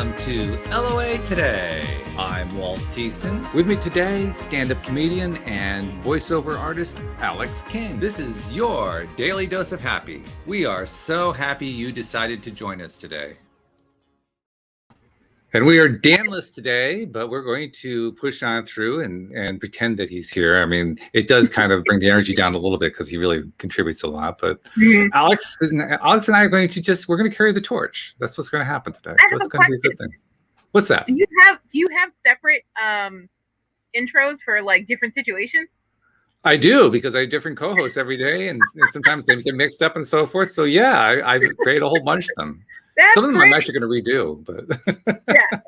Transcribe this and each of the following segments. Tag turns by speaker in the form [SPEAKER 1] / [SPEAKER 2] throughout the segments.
[SPEAKER 1] Welcome to LOA Today. I'm Walt Thiessen. With me today, stand-up comedian and voiceover artist Alex King. This is your daily dose of happy. We are so happy you decided to join us today. And we are Danless today, but we're going to push on through and pretend that he's here. I mean, it does kind of bring the energy down a little bit because he really contributes a lot. But Alex and I are going to we're going to carry the torch. That's what's going to happen today. So it's going to be a good thing. What's that?
[SPEAKER 2] Do you have separate intros for like different situations?
[SPEAKER 1] I do, because I have different co-hosts every day, and sometimes they get mixed up and so forth. So yeah, I create a whole bunch of them. Some of them I'm actually going to redo, but
[SPEAKER 2] yeah.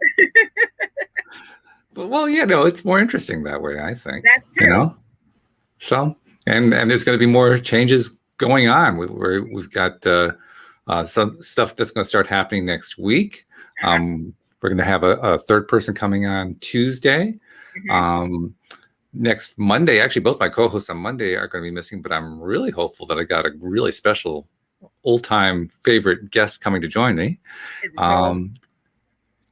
[SPEAKER 1] But well, it's more interesting that way, I think.
[SPEAKER 2] That's true.
[SPEAKER 1] So and there's going to be more changes going on. We've got some stuff that's going to start happening next week. We're going to have a third person coming on Tuesday. Next Monday, actually, both my co-hosts on Monday are going to be missing, but I'm really hopeful that I got a really special old-time favorite guest coming to join me.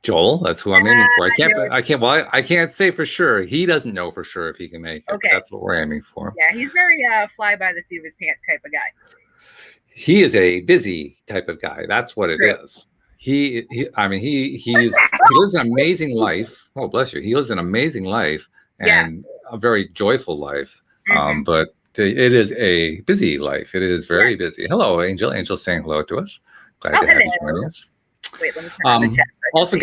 [SPEAKER 1] Joel, that's who I'm aiming for. I can't say for sure. He doesn't know for sure if he can make it. Okay. That's what we're aiming for.
[SPEAKER 2] Yeah, he's very fly by the seat of his pants type of guy.
[SPEAKER 1] He is a busy type of guy. That's what it is. He lives an amazing life. Oh, bless you. He lives an amazing life and a very joyful life. But it is a busy life. It is very busy. Hello, Angel. Angel's saying hello to us. Glad to have you joining us.
[SPEAKER 2] Wait, let me turn on the chat.
[SPEAKER 1] Also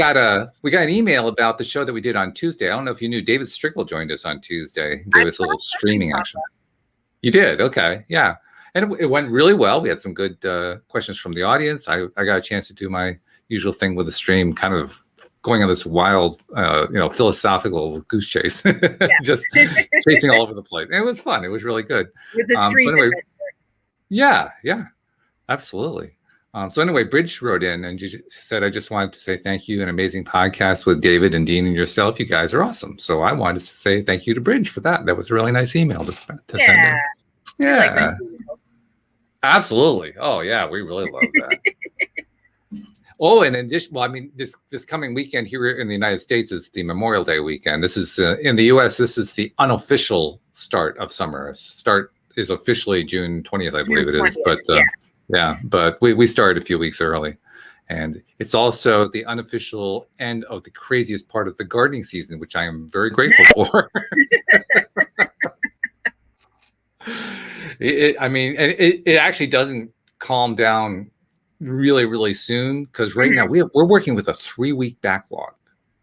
[SPEAKER 1] we got an email about the show that we did on Tuesday. I don't know if you knew David Strickle joined us on Tuesday. He gave us a little streaming action. You did? Okay. Yeah. And it went really well. We had some good questions from the audience. I got a chance to do my usual thing with the stream, kind of going on this wild, philosophical goose chase, just chasing all over the place. And it was fun. It was really good.
[SPEAKER 2] With the stream
[SPEAKER 1] yeah, absolutely. So anyway, Bridge wrote in and she said, I just wanted to say thank you. An amazing podcast with David and Dean and yourself. You guys are awesome. So I wanted to say thank you to Bridge for that. That was a really nice email to send in. Yeah, absolutely. Oh yeah, we really love that. Oh, and in addition, this coming weekend here in the United States is the Memorial Day weekend. This is in the U.S. This is the unofficial start of summer. Start is officially June 20th, I believe it is. But but we started a few weeks early, and it's also the unofficial end of the craziest part of the gardening season, which I am very grateful for. It actually doesn't calm down really, really soon, because right now we're working with a 3-week backlog.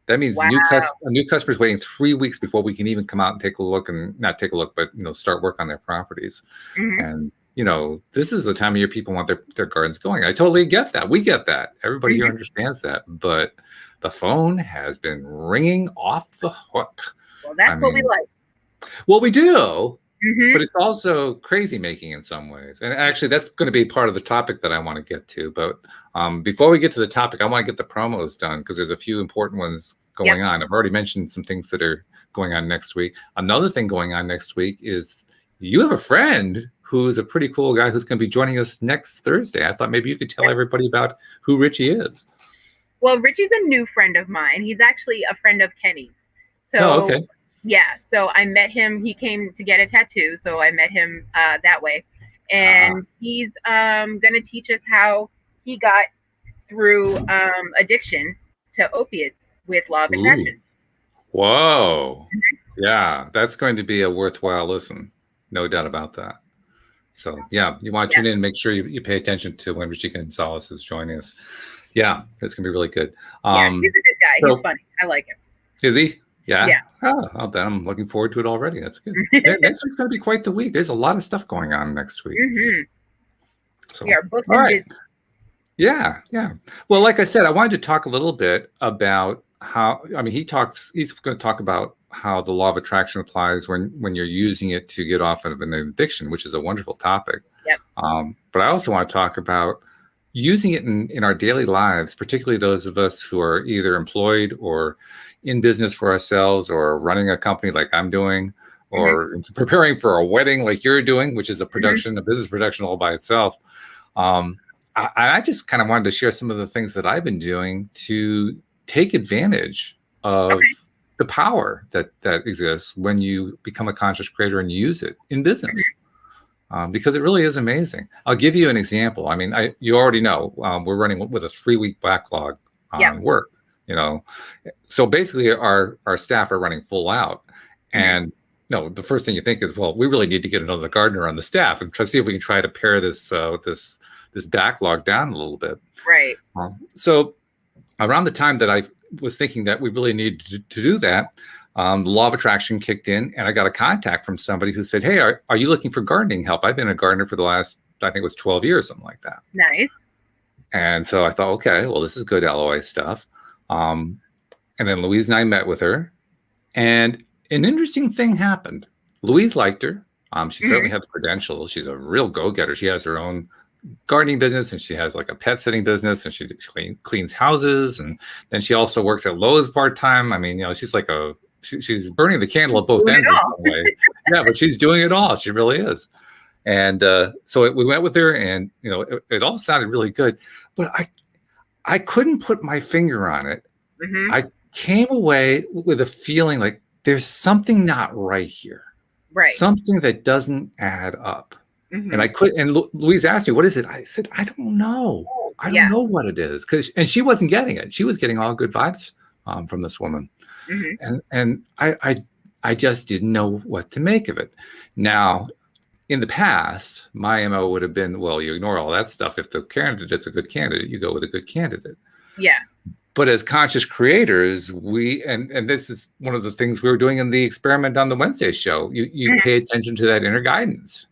[SPEAKER 1] That means a new customer is waiting 3 weeks before we can even come out and take a look, and not take a look, but start work on their properties. And this is the time of year people want their gardens going. I totally get that. We get that. Everybody here understands that. But the phone has been ringing off the hook.
[SPEAKER 2] Well, that's what we like.
[SPEAKER 1] Well, we do. But it's also crazy making in some ways. And actually, that's going to be part of the topic that I want to get to. But before we get to the topic, I want to get the promos done, because there's a few important ones going on. I've already mentioned some things that are going on next week. Another thing going on next week is you have a friend who's a pretty cool guy who's going to be joining us next Thursday. I thought maybe you could tell everybody about who Richie is.
[SPEAKER 2] Well, Richie's a new friend of mine. He's actually a friend of Kenny's. So,
[SPEAKER 1] okay.
[SPEAKER 2] Yeah, so I met him. He came to get a tattoo, so I met him that way. And he's going to teach us how he got through addiction to opiates with Law of Attraction.
[SPEAKER 1] Whoa. Yeah, that's going to be a worthwhile listen. No doubt about that. So, yeah, you want to tune in and make sure you pay attention to when Richie Gonzalez is joining us. Yeah, it's going to be really good.
[SPEAKER 2] He's a good guy. He's funny. I like him.
[SPEAKER 1] Is he? Yeah.
[SPEAKER 2] Oh,
[SPEAKER 1] then I'm looking forward to it already. That's good. Next week's going to be quite the week. There's a lot of stuff going on next week. So,
[SPEAKER 2] we are booked.
[SPEAKER 1] All right. Yeah. Well, like I said, I wanted to talk a little bit about how, he's going to talk about how the law of attraction applies when you're using it to get off of an addiction, which is a wonderful topic.
[SPEAKER 2] Yep.
[SPEAKER 1] But I also want to talk about using it in our daily lives, particularly those of us who are either employed or in business for ourselves, or running a company like I'm doing, or preparing for a wedding like you're doing, which is a production, a business production all by itself. I just kind of wanted to share some of the things that I've been doing to take advantage of
[SPEAKER 2] Okay.
[SPEAKER 1] the power that exists when you become a conscious creator and use it in business. Because it really is amazing. I'll give you an example. I mean, you already know we're running with a 3-week backlog on work. So basically, our staff are running full out, and the first thing you think is, well, we really need to get another gardener on the staff and try to see if we can try to pare this this backlog down a little bit.
[SPEAKER 2] Right.
[SPEAKER 1] So around the time that I was thinking that we really needed to do that, the law of attraction kicked in, and I got a contact from somebody who said, hey, are you looking for gardening help? I've been a gardener for the last, I think it was 12 years, something like that.
[SPEAKER 2] Nice.
[SPEAKER 1] And so I thought, okay, well, this is good LOA stuff. And then Louise and I met with her, and an interesting thing happened. Louise liked her. She certainly had the credentials. She's a real go-getter. She has her own gardening business, and she has like a pet sitting business, and she cleans houses, and then she also works at Lowe's part-time. I mean, she's like she's burning the candle at both ends in some way. Yeah, but she's doing it all. She really is. And so we went with her, and it all sounded really good, but I couldn't put my finger on it. I came away with a feeling like there's something not right here.
[SPEAKER 2] Right.
[SPEAKER 1] Something that doesn't add up. And I couldn't. And Louise asked me, "What is it?" I said, "I don't know. I don't know what it is." And she wasn't getting it. She was getting all good vibes from this woman, and I just didn't know what to make of it. Now, in the past, my MO would have been, well, you ignore all that stuff. If the candidate's a good candidate, you go with a good candidate.
[SPEAKER 2] Yeah.
[SPEAKER 1] But as conscious creators, and this is one of the things we were doing in the experiment on the Wednesday show. You pay attention to that inner guidance.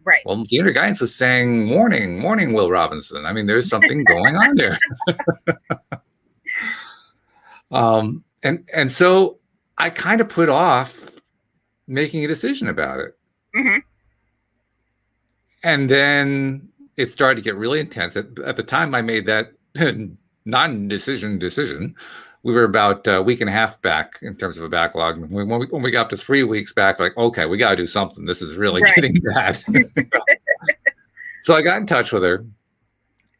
[SPEAKER 2] Right.
[SPEAKER 1] Well, the inner guidance was saying, morning, Will Robinson. I mean, there's something going on there. And so I kind of put off making a decision about it. And then it started to get really intense. At the time I made that non-decision decision, we were about a week and a half back in terms of a backlog. When we got up to 3 weeks back, like, okay, we got to do something. This is really getting bad. So I got in touch with her,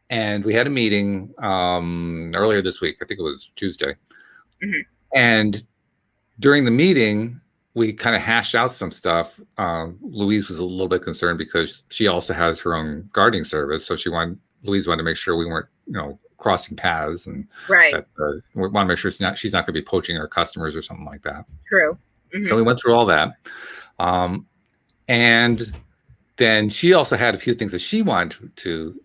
[SPEAKER 1] and we had a meeting earlier this week. I think it was Tuesday. And during the meeting, we kind of hashed out some stuff. Louise was a little bit concerned because she also has her own gardening service. So Louise wanted to make sure we weren't, crossing paths, and that, we want to make sure she's not going to be poaching our customers or something like that.
[SPEAKER 2] True.
[SPEAKER 1] So we went through all that. And then she also had a few things that she wanted to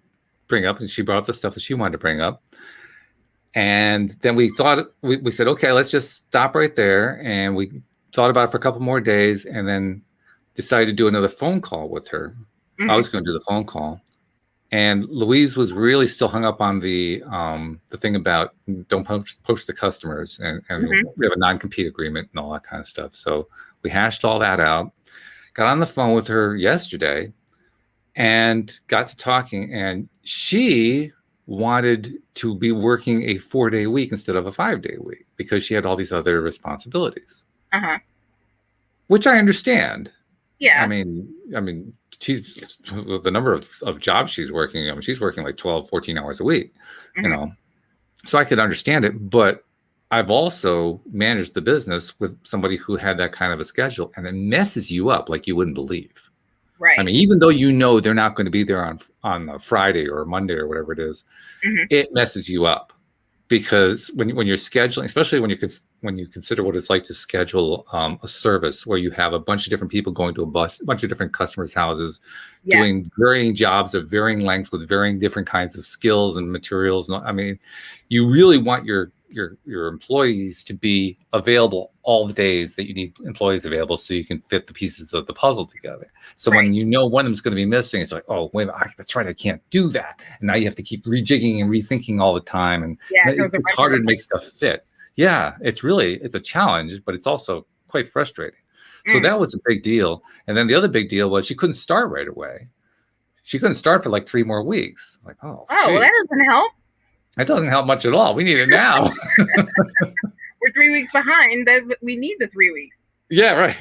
[SPEAKER 1] bring up, and she brought up the stuff that she wanted to bring up. And then we thought, we said, okay, let's just stop right there. And we thought about it for a couple more days, and then decided to do another phone call with her. I was going to do the phone call. And Louise was really still hung up on the thing about don't poach the customers, and we have a non-compete agreement and all that kind of stuff. So we hashed all that out, got on the phone with her yesterday, and got to talking. And she wanted to be working a 4-day week instead of a 5-day week because she had all these other responsibilities, which I understand.
[SPEAKER 2] Yeah.
[SPEAKER 1] I mean, she's the number of jobs she's working. I mean, she's working like 12, 14 hours a week, so I could understand it. But I've also managed the business with somebody who had that kind of a schedule, and it messes you up like you wouldn't believe.
[SPEAKER 2] Right.
[SPEAKER 1] I mean, even though they're not going to be there on a Friday or a Monday or whatever it is, it messes you up. Because when you're scheduling, especially when you consider what it's like to schedule a service where you have a bunch of different people going to a bunch of different customers' houses, doing varying jobs of varying lengths with varying different kinds of skills and materials. I mean, you really want your employees to be available all the days that you need employees available, so you can fit the pieces of the puzzle together. So when one of them is going to be missing, it's like, oh, wait a minute, that's right, I can't do that. And now you have to keep rejigging and rethinking all the time. And it's harder to make stuff fit. Yeah, it's a challenge, but it's also quite frustrating. So that was a big deal. And then the other big deal was she couldn't start right away. She couldn't start for like 3 more weeks. Like, well, that
[SPEAKER 2] doesn't help.
[SPEAKER 1] That doesn't help much at all. We need it now.
[SPEAKER 2] We're 3 weeks behind. We need the 3 weeks.
[SPEAKER 1] Yeah, right.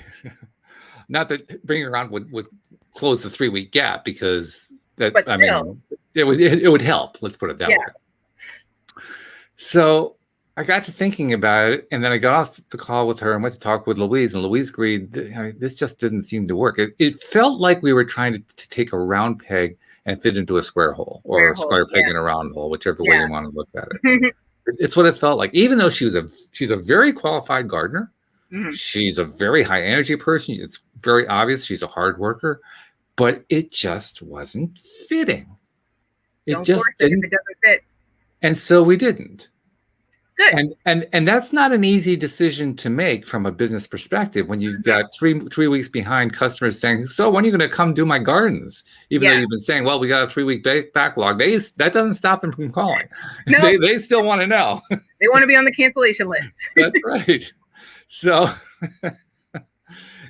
[SPEAKER 1] Not that bringing her on would close the 3-week gap, because it would help. Let's put it that way. So I got to thinking about it, and then I got off the call with her and went to talk with Louise, and Louise agreed that, this just didn't seem to work. It felt like we were trying to take a round peg and fit into a square hole, or a square peg in a round hole, whichever way you want to look at it. It's what it felt like. Even though she's a very qualified gardener, she's a very high energy person. It's very obvious she's a hard worker, but it just wasn't fitting. It just didn't.
[SPEAKER 2] If it doesn't fit.
[SPEAKER 1] And so we didn't.
[SPEAKER 2] Good.
[SPEAKER 1] And that's not an easy decision to make from a business perspective when you've got three weeks behind customers saying, so when are you going to come do my gardens? Even though you've been saying, well, we got a 3-week backlog. That doesn't stop them from calling. No. They still want to know.
[SPEAKER 2] They want to be on the cancellation list.
[SPEAKER 1] That's right. So,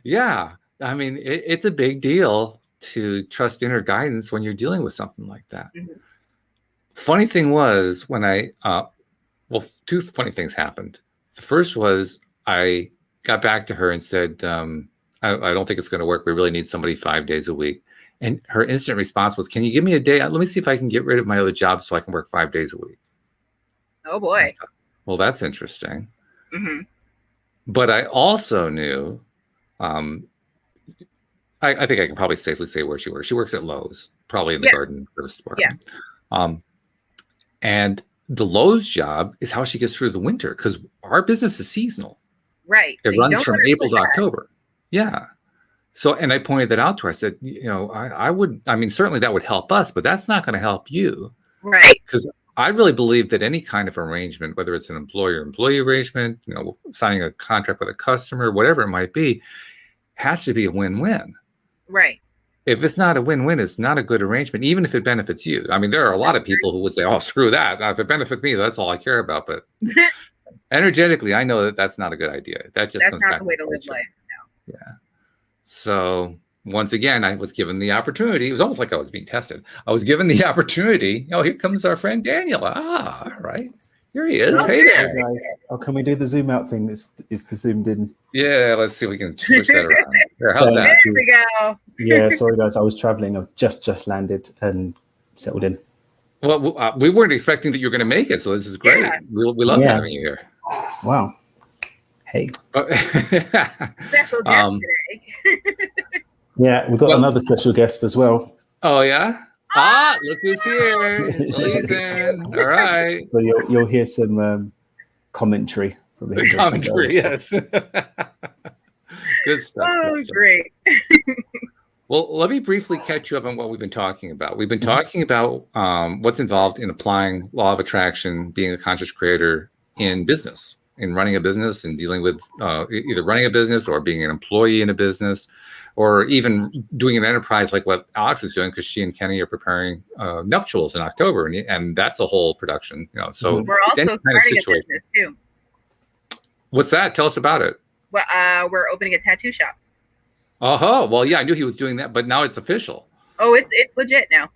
[SPEAKER 1] yeah, I mean, it's a big deal to trust inner guidance when you're dealing with something like that. Funny thing was when well, two funny things happened. The first was I got back to her and said, I don't think it's going to work. We really need somebody 5 days a week. And her instant response was, can you give me a day? Let me see if I can get rid of my other job so I can work 5 days a week.
[SPEAKER 2] Oh, boy.
[SPEAKER 1] Thought, well, that's interesting. But I also knew, I think I can probably safely say where she works. She works at Lowe's, probably in the garden service department. And the Lowe's job is how she gets through the winter, because our business is seasonal.
[SPEAKER 2] Right.
[SPEAKER 1] It runs from April to October. Yeah. So, and I pointed that out to her. I said, I mean, certainly that would help us, but that's not going to help you.
[SPEAKER 2] Right.
[SPEAKER 1] Because I really believe that any kind of arrangement, whether it's an employer-employee arrangement, signing a contract with a customer, whatever it might be, has to be a win-win.
[SPEAKER 2] Right.
[SPEAKER 1] If it's not a win-win, it's not a good arrangement, even if it benefits you. I mean, there are a lot of people who would say, oh, screw that. If it benefits me, that's all I care about. But energetically, I know that that's not a good idea. That's
[SPEAKER 2] not the way to live life. No.
[SPEAKER 1] Yeah. So once again, I was given the opportunity. It was almost like I was being tested. I was given the opportunity. Here comes our friend Daniel. All right. Here he is. Hey there.
[SPEAKER 3] Hey guys. Oh, can we do the zoom out thing? Is the zoomed in?
[SPEAKER 1] Yeah, let's see if we can switch that around. Here, how's that?
[SPEAKER 2] There we go.
[SPEAKER 3] Yeah, sorry guys. I was traveling. I've just landed and settled in.
[SPEAKER 1] Well, we weren't expecting that you were going to make it, so this is great. Yeah. We love having you here.
[SPEAKER 3] Wow. Hey.
[SPEAKER 2] Special guest today.
[SPEAKER 3] Yeah, we've got another special guest as well.
[SPEAKER 1] Oh, yeah? Look who's here. Ethan. All right.
[SPEAKER 3] So you'll hear some commentary from him.
[SPEAKER 1] Commentary, yes. Good stuff.
[SPEAKER 2] Oh, great.
[SPEAKER 1] Well, let me briefly catch you up on what we've been talking about. We've been talking about what's involved in applying law of attraction, being a conscious creator in business, in running a business and dealing with either running a business or being an employee in a business, or even doing an enterprise like what Alyx is doing, because she and Kenny are preparing nuptials in October, and that's a whole production. So
[SPEAKER 2] we're also starting a business too.
[SPEAKER 1] What's that? Tell us about it.
[SPEAKER 2] Well, we're opening a tattoo shop.
[SPEAKER 1] Well, yeah, I knew he was doing that, but now it's official.
[SPEAKER 2] Oh, it's legit now.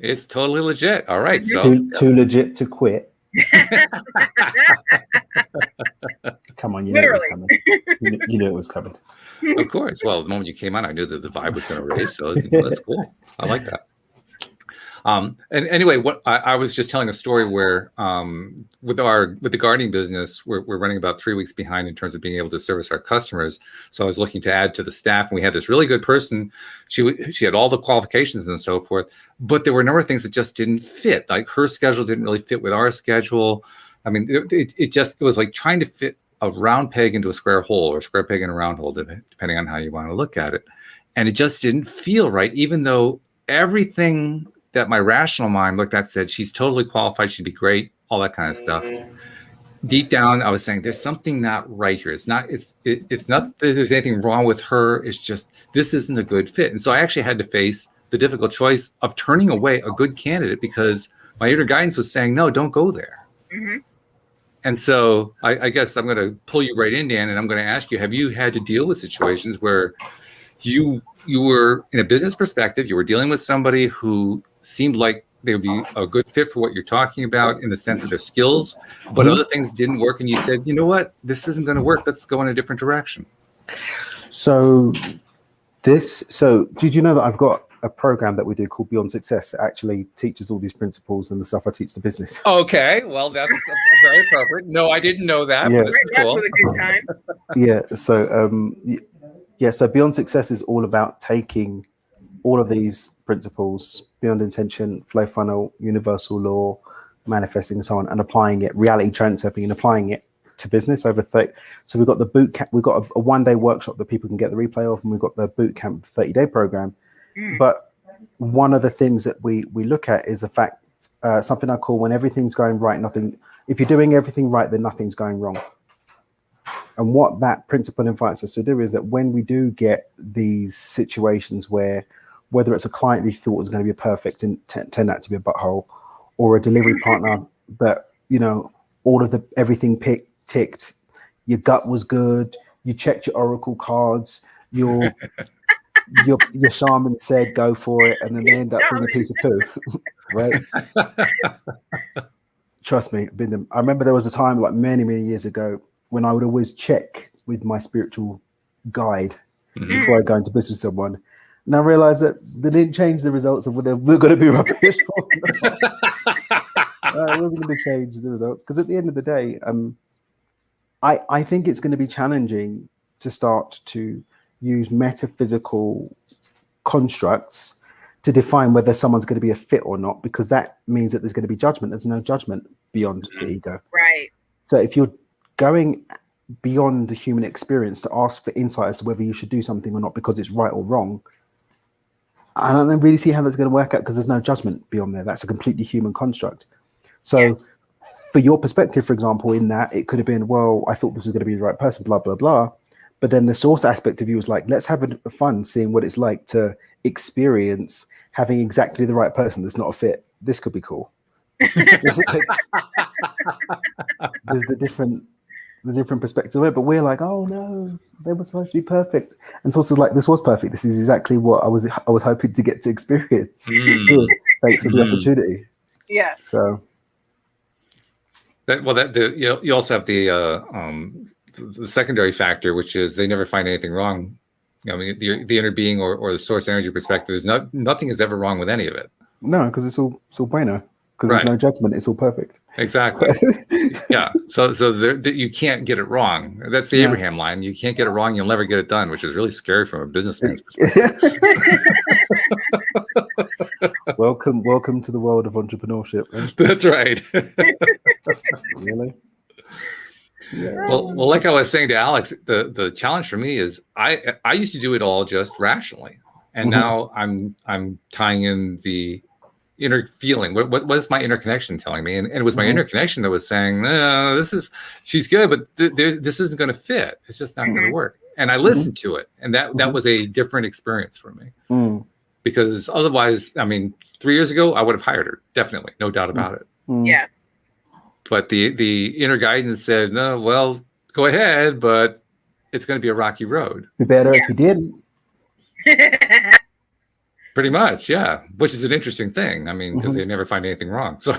[SPEAKER 1] It's totally legit. All right, so
[SPEAKER 3] too legit to quit. Come on, you knew it was coming. You knew it was coming.
[SPEAKER 1] Of course. Well, the moment you came on, I knew that the vibe was going to raise. So that's cool. I like that. And anyway, what I was just telling a story where with the gardening business, we're running about 3 weeks behind in terms of being able to service our customers. So I was looking to add to the staff, and we had this really good person. She had all the qualifications and so forth, but there were a number of things that just didn't fit. Like her schedule didn't really fit with our schedule. I mean, it was like trying to fit a round peg into a square hole, or a square peg in a round hole, depending on how you want to look at it. And it just didn't feel right, even though everything that my rational mind looked at said she's totally qualified, she'd be great, all that kind of stuff. Deep down, I was saying there's something not right here. It's not that there's anything wrong with her. It's just this isn't a good fit. And so I actually had to face the difficult choice of turning away a good candidate because my inner guidance was saying, no, don't go there.
[SPEAKER 2] Mm-hmm.
[SPEAKER 1] And so I guess I'm going to pull you right in, Dan, and I'm going to ask you, have you had to deal with situations where you were, in a business perspective, you were dealing with somebody who seemed like they would be a good fit for what you're talking about in the sense of their skills, but other things didn't work, and you said, you know what, this isn't going to work. Let's go in a different direction.
[SPEAKER 3] So did you know that I've got a program that we do called Beyond Success that actually teaches all these principles and the stuff I teach to business?
[SPEAKER 1] Okay, well, that's Very appropriate. No, I didn't know that,
[SPEAKER 3] Yeah.
[SPEAKER 1] but this is
[SPEAKER 2] That
[SPEAKER 1] cool.
[SPEAKER 2] was a good time.
[SPEAKER 3] Yeah. So so Beyond Success is all about taking all of these principles, beyond intention, flow funnel, universal law, manifesting, and so on, and applying it, reality transferring, and applying it to business over 30. So we've got the boot camp, we've got a 1 day workshop that people can get the replay of, and we've got the boot camp 30-day program. But one of the things that we look at is the fact, something I call when everything's going right, nothing. If you're doing everything right, then nothing's going wrong. And what that principle invites us to do is that when we do get these situations where, whether it's a client that you thought was going to be perfect and turned out to be a butthole, or a delivery partner that, all of everything ticked, your gut was good, you checked your oracle cards, your shaman said go for it, and then they end up being a piece of poo, right? Trust me, I remember there was a time like many years ago when I would always check with my spiritual guide before I go into business with someone. And I realized that they didn't change the results of whether we're going to be rubbish or not. It wasn't going to change the results, because at the end of the day, I think it's going to be challenging to start to use metaphysical constructs to define whether someone's going to be a fit or not, because that means that there's going to be judgment. There's no judgment beyond the ego.
[SPEAKER 2] Right.
[SPEAKER 3] So if you're going beyond the human experience to ask for insight as to whether you should do something or not because it's right or wrong, I don't really see how that's going to work out, because there's no judgment beyond there. That's a completely human construct. So for your perspective, for example, in that, it could have been, well, I thought this was going to be the right person, blah, blah, blah. But then the source aspect of you was like, let's have a fun seeing what it's like to experience having exactly the right person that's not a fit. This could be cool. There's the different perspective of it, but we're like, oh no, they were supposed to be perfect. And Source is like, this was perfect. This is exactly what I was hoping to get to experience. Thanks for the opportunity.
[SPEAKER 2] Yeah.
[SPEAKER 3] So
[SPEAKER 1] you also have the secondary factor, which is they never find anything wrong. I mean, the inner being or the source energy perspective is nothing is ever wrong with any of it.
[SPEAKER 3] No, because it's all bueno. Because there's no judgment, it's all perfect.
[SPEAKER 1] Exactly. Yeah. So you can't get it wrong. That's the Abraham line. You can't get it wrong. You'll never get it done, which is really scary from a businessman's perspective.
[SPEAKER 3] Welcome to the world of entrepreneurship. Right?
[SPEAKER 1] That's right.
[SPEAKER 3] Really?
[SPEAKER 1] Yeah. Well, like I was saying to Alex, the challenge for me is I used to do it all just rationally, and now I'm tying in the inner feeling. What is my inner connection telling me? And it was my inner connection that was saying, no, she's good, but this isn't going to fit. It's just not going to work. And I listened to it, and that was a different experience for me. Because otherwise, I mean, 3 years ago, I would have hired her. Definitely. No doubt about it.
[SPEAKER 2] Yeah.
[SPEAKER 1] But the inner guidance said, no, well, go ahead, but it's going to be a rocky road.
[SPEAKER 3] Be better if you didn't.
[SPEAKER 1] Pretty much, yeah. Which is an interesting thing. I mean, because they never find anything wrong. So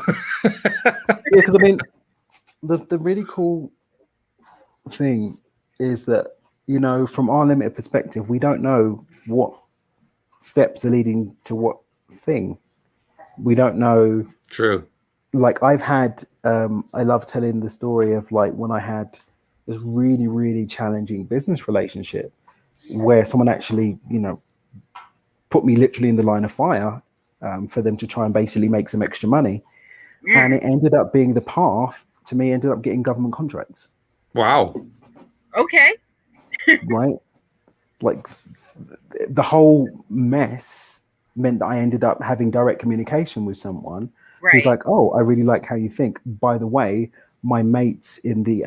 [SPEAKER 3] because I mean, the really cool thing is that, from our limited perspective, we don't know what steps are leading to what thing. We don't know.
[SPEAKER 1] True.
[SPEAKER 3] Like I've had, I love telling the story of like when I had this really, really challenging business relationship where someone actually, put me literally in the line of fire for them to try and basically make some extra money. And it ended up being the path to me, ended up getting government contracts.
[SPEAKER 1] Wow.
[SPEAKER 2] Okay.
[SPEAKER 3] Right? Like the whole mess meant that I ended up having direct communication with someone who's like, oh, I really like how you think. By the way, my mate's in the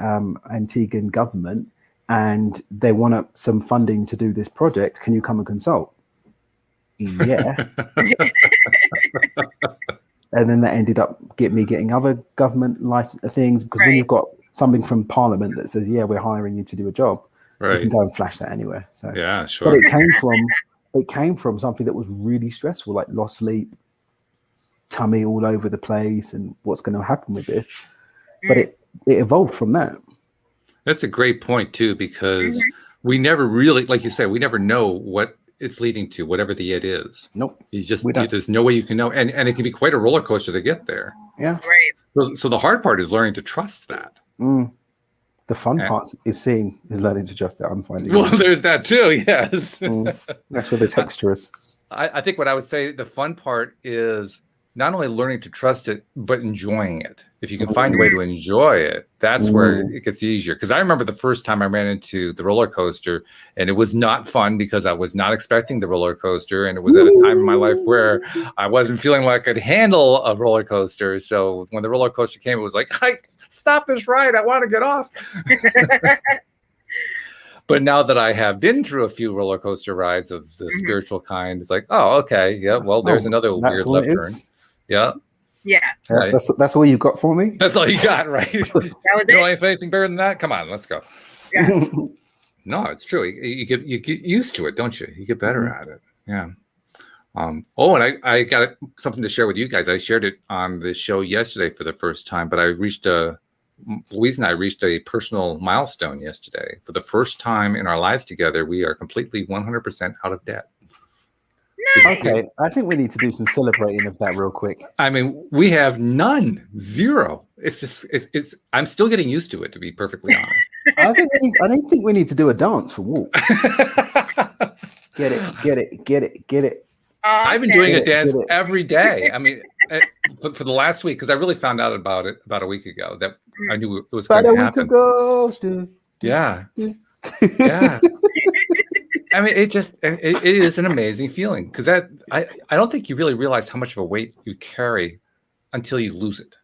[SPEAKER 3] Antiguan government and they want some funding to do this project. Can you come and consult? Yeah. And then that ended up getting other government license things, because when you've got something from Parliament that says, yeah, we're hiring you to do a job, you can go and flash that anywhere. So
[SPEAKER 1] yeah, sure.
[SPEAKER 3] But it came from something that was really stressful, like lost sleep, tummy all over the place, and what's going to happen with this. But it evolved from that. That's
[SPEAKER 1] a great point too, because we never really, like you said, we never know what it's leading to, whatever the it is.
[SPEAKER 3] Nope.
[SPEAKER 1] There's no way you can know. And it can be quite a roller coaster to get there.
[SPEAKER 3] Yeah.
[SPEAKER 2] Right.
[SPEAKER 1] So the hard part is learning to trust that.
[SPEAKER 3] The fun part is learning to trust that. I'm finding.
[SPEAKER 1] Well, there's that too. Yes.
[SPEAKER 3] That's where the texture is.
[SPEAKER 1] I think what I would say the fun part is not only learning to trust it, but enjoying it. If you can find a way to enjoy it, that's where it gets easier. Because I remember the first time I ran into the roller coaster, and it was not fun because I was not expecting the roller coaster. And it was at a time in my life where I wasn't feeling like I could handle a roller coaster. So when the roller coaster came, it was like, stop this ride. I want to get off. But now that I have been through a few roller coaster rides of the spiritual kind, it's like, oh, okay. Yeah, well, there's another weird left turn. Yeah.
[SPEAKER 2] Yeah.
[SPEAKER 1] Right.
[SPEAKER 3] That's all you got for me?
[SPEAKER 1] That's all you got, right?
[SPEAKER 2] That was it.
[SPEAKER 1] You know anything better than that? Come on, let's go.
[SPEAKER 2] Yeah.
[SPEAKER 1] No, it's true. You get used to it, don't you? You get better at it. Yeah. And I got something to share with you guys. I shared it on the show yesterday for the first time, but Louise and I reached a personal milestone yesterday. For the first time in our lives together, we are completely 100% out of debt.
[SPEAKER 2] Nice.
[SPEAKER 3] Okay, I think we need to do some celebrating of that real quick.
[SPEAKER 1] I mean, we have none, zero. It's just, I'm still getting used to it, to be perfectly honest.
[SPEAKER 3] I don't think we need to do a dance for Walt. Get it.
[SPEAKER 1] I've been doing a dance every day. I mean, for the last week, because I really found out about it about a week ago that I knew it was going to happen. Yeah. Yeah. I mean, it is an amazing feeling because I don't think you really realize how much of a weight you carry until you lose it.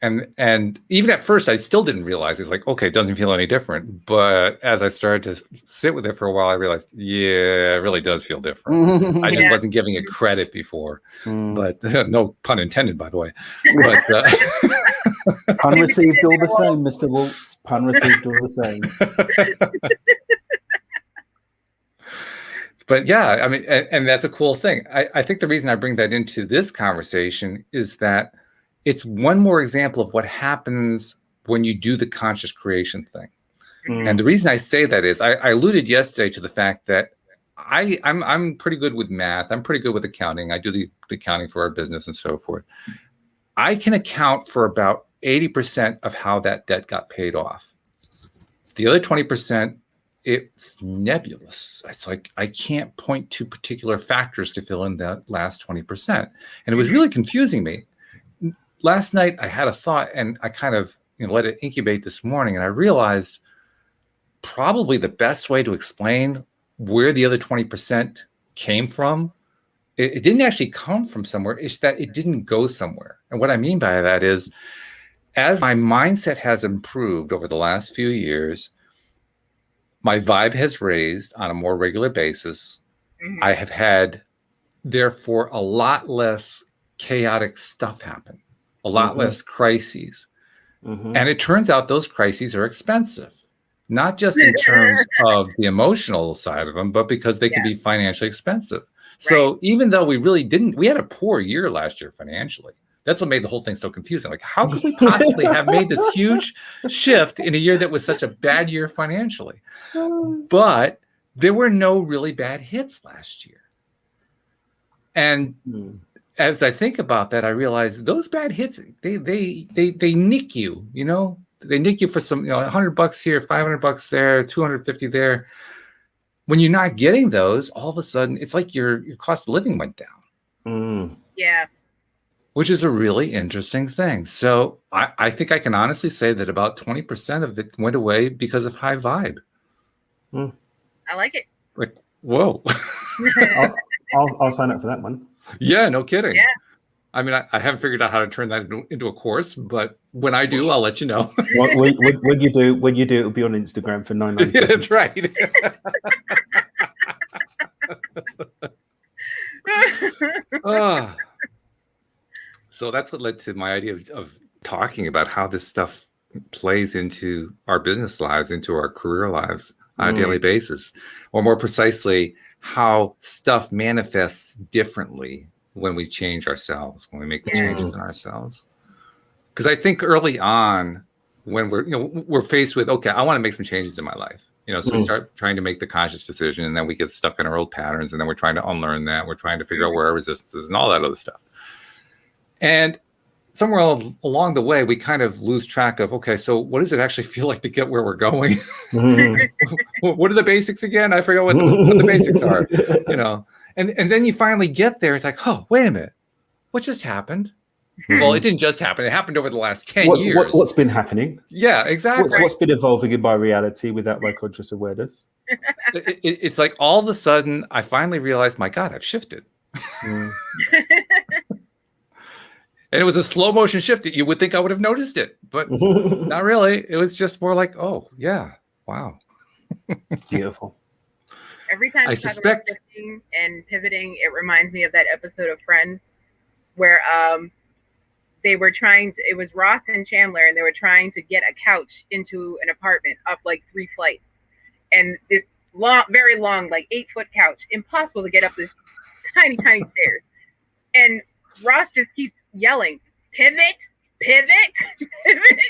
[SPEAKER 1] And even at first, I still didn't realize. It's like, okay, it doesn't feel any different. But as I started to sit with it for a while, I realized, yeah, it really does feel different. I just wasn't giving it credit before. But no pun intended, by the way. But
[SPEAKER 3] pun received all the same, Mr. Waltz. Pun received all the same.
[SPEAKER 1] But yeah, I mean, and that's a cool thing. I think the reason I bring that into this conversation is that it's one more example of what happens when you do the conscious creation thing. And the reason I say that is I alluded yesterday to the fact that I'm pretty good with math. I'm pretty good with accounting. I do the accounting for our business and so forth. I can account for about 80% of how that debt got paid off. The other 20%, it's nebulous. It's like I can't point to particular factors to fill in that last 20%. And it was really confusing me. Last night I had a thought and I kind of let it incubate this morning, and I realized probably the best way to explain where the other 20% came from, it didn't actually come from somewhere. It's that it didn't go somewhere. And what I mean by that is, as my mindset has improved over the last few years, my vibe has raised on a more regular basis. I have had, therefore, a lot less chaotic stuff happen, a lot less crises. And it turns out those crises are expensive, not just in terms of the emotional side of them, but because they can be financially expensive. So even though we had a poor year last year financially. That's what made the whole thing so confusing. Like, how could we possibly have made this huge shift in a year that was such a bad year financially? But there were no really bad hits last year. And as I think about that, I realize those bad hits, they nick you, they nick you for some, $100 here, $500 there, 250 there. When you're not getting those, all of a sudden, it's like your cost of living went down.
[SPEAKER 2] Yeah.
[SPEAKER 1] Which is a really interesting thing. So I think I can honestly say that about 20% of it went away because of high vibe.
[SPEAKER 2] I like it.
[SPEAKER 1] Like, whoa.
[SPEAKER 3] I'll sign up for that one.
[SPEAKER 1] Yeah, no kidding.
[SPEAKER 2] Yeah.
[SPEAKER 1] I mean, I haven't figured out how to turn that into a course, but when I do, I'll let you know.
[SPEAKER 3] When you do, it'll be on Instagram for 997.
[SPEAKER 1] Yeah, that's right. So that's what led to my idea of talking about how this stuff plays into our business lives, into our career lives on a daily basis, or more precisely, how stuff manifests differently when we change ourselves, when we make the changes in ourselves. Because I think early on, when we're faced with, okay, I want to make some changes in my life. So we start trying to make the conscious decision, and then we get stuck in our old patterns, and then we're trying to unlearn that. We're trying to figure out where our resistance is and all that other stuff. And somewhere along the way, we kind of lose track of, okay, so what does it actually feel like to get where we're going? What are the basics again? I forgot what the basics are, you know. And then you finally get there. It's like, oh, wait a minute, what just happened? Well, it didn't just happen. It happened over the last 10 years.
[SPEAKER 3] What's been happening?
[SPEAKER 1] Yeah, exactly.
[SPEAKER 3] What's been evolving in my reality without my conscious awareness?
[SPEAKER 1] It's like all of a sudden, I finally realized, my God, I've shifted. And it was a slow motion shift that you would think I would have noticed it, but not really. It was just more like, oh, yeah, wow.
[SPEAKER 3] Beautiful.
[SPEAKER 2] Every time
[SPEAKER 1] I
[SPEAKER 2] you talk
[SPEAKER 1] suspect
[SPEAKER 2] about shifting and pivoting, it reminds me of that episode of Friends where they were trying to, it was Ross and Chandler, and they were trying to get a couch into an apartment up like 3 flights. And this long, very long, like 8-foot couch, impossible to get up this tiny, tiny stairs. And Ross just keeps yelling, pivot, pivot, pivot.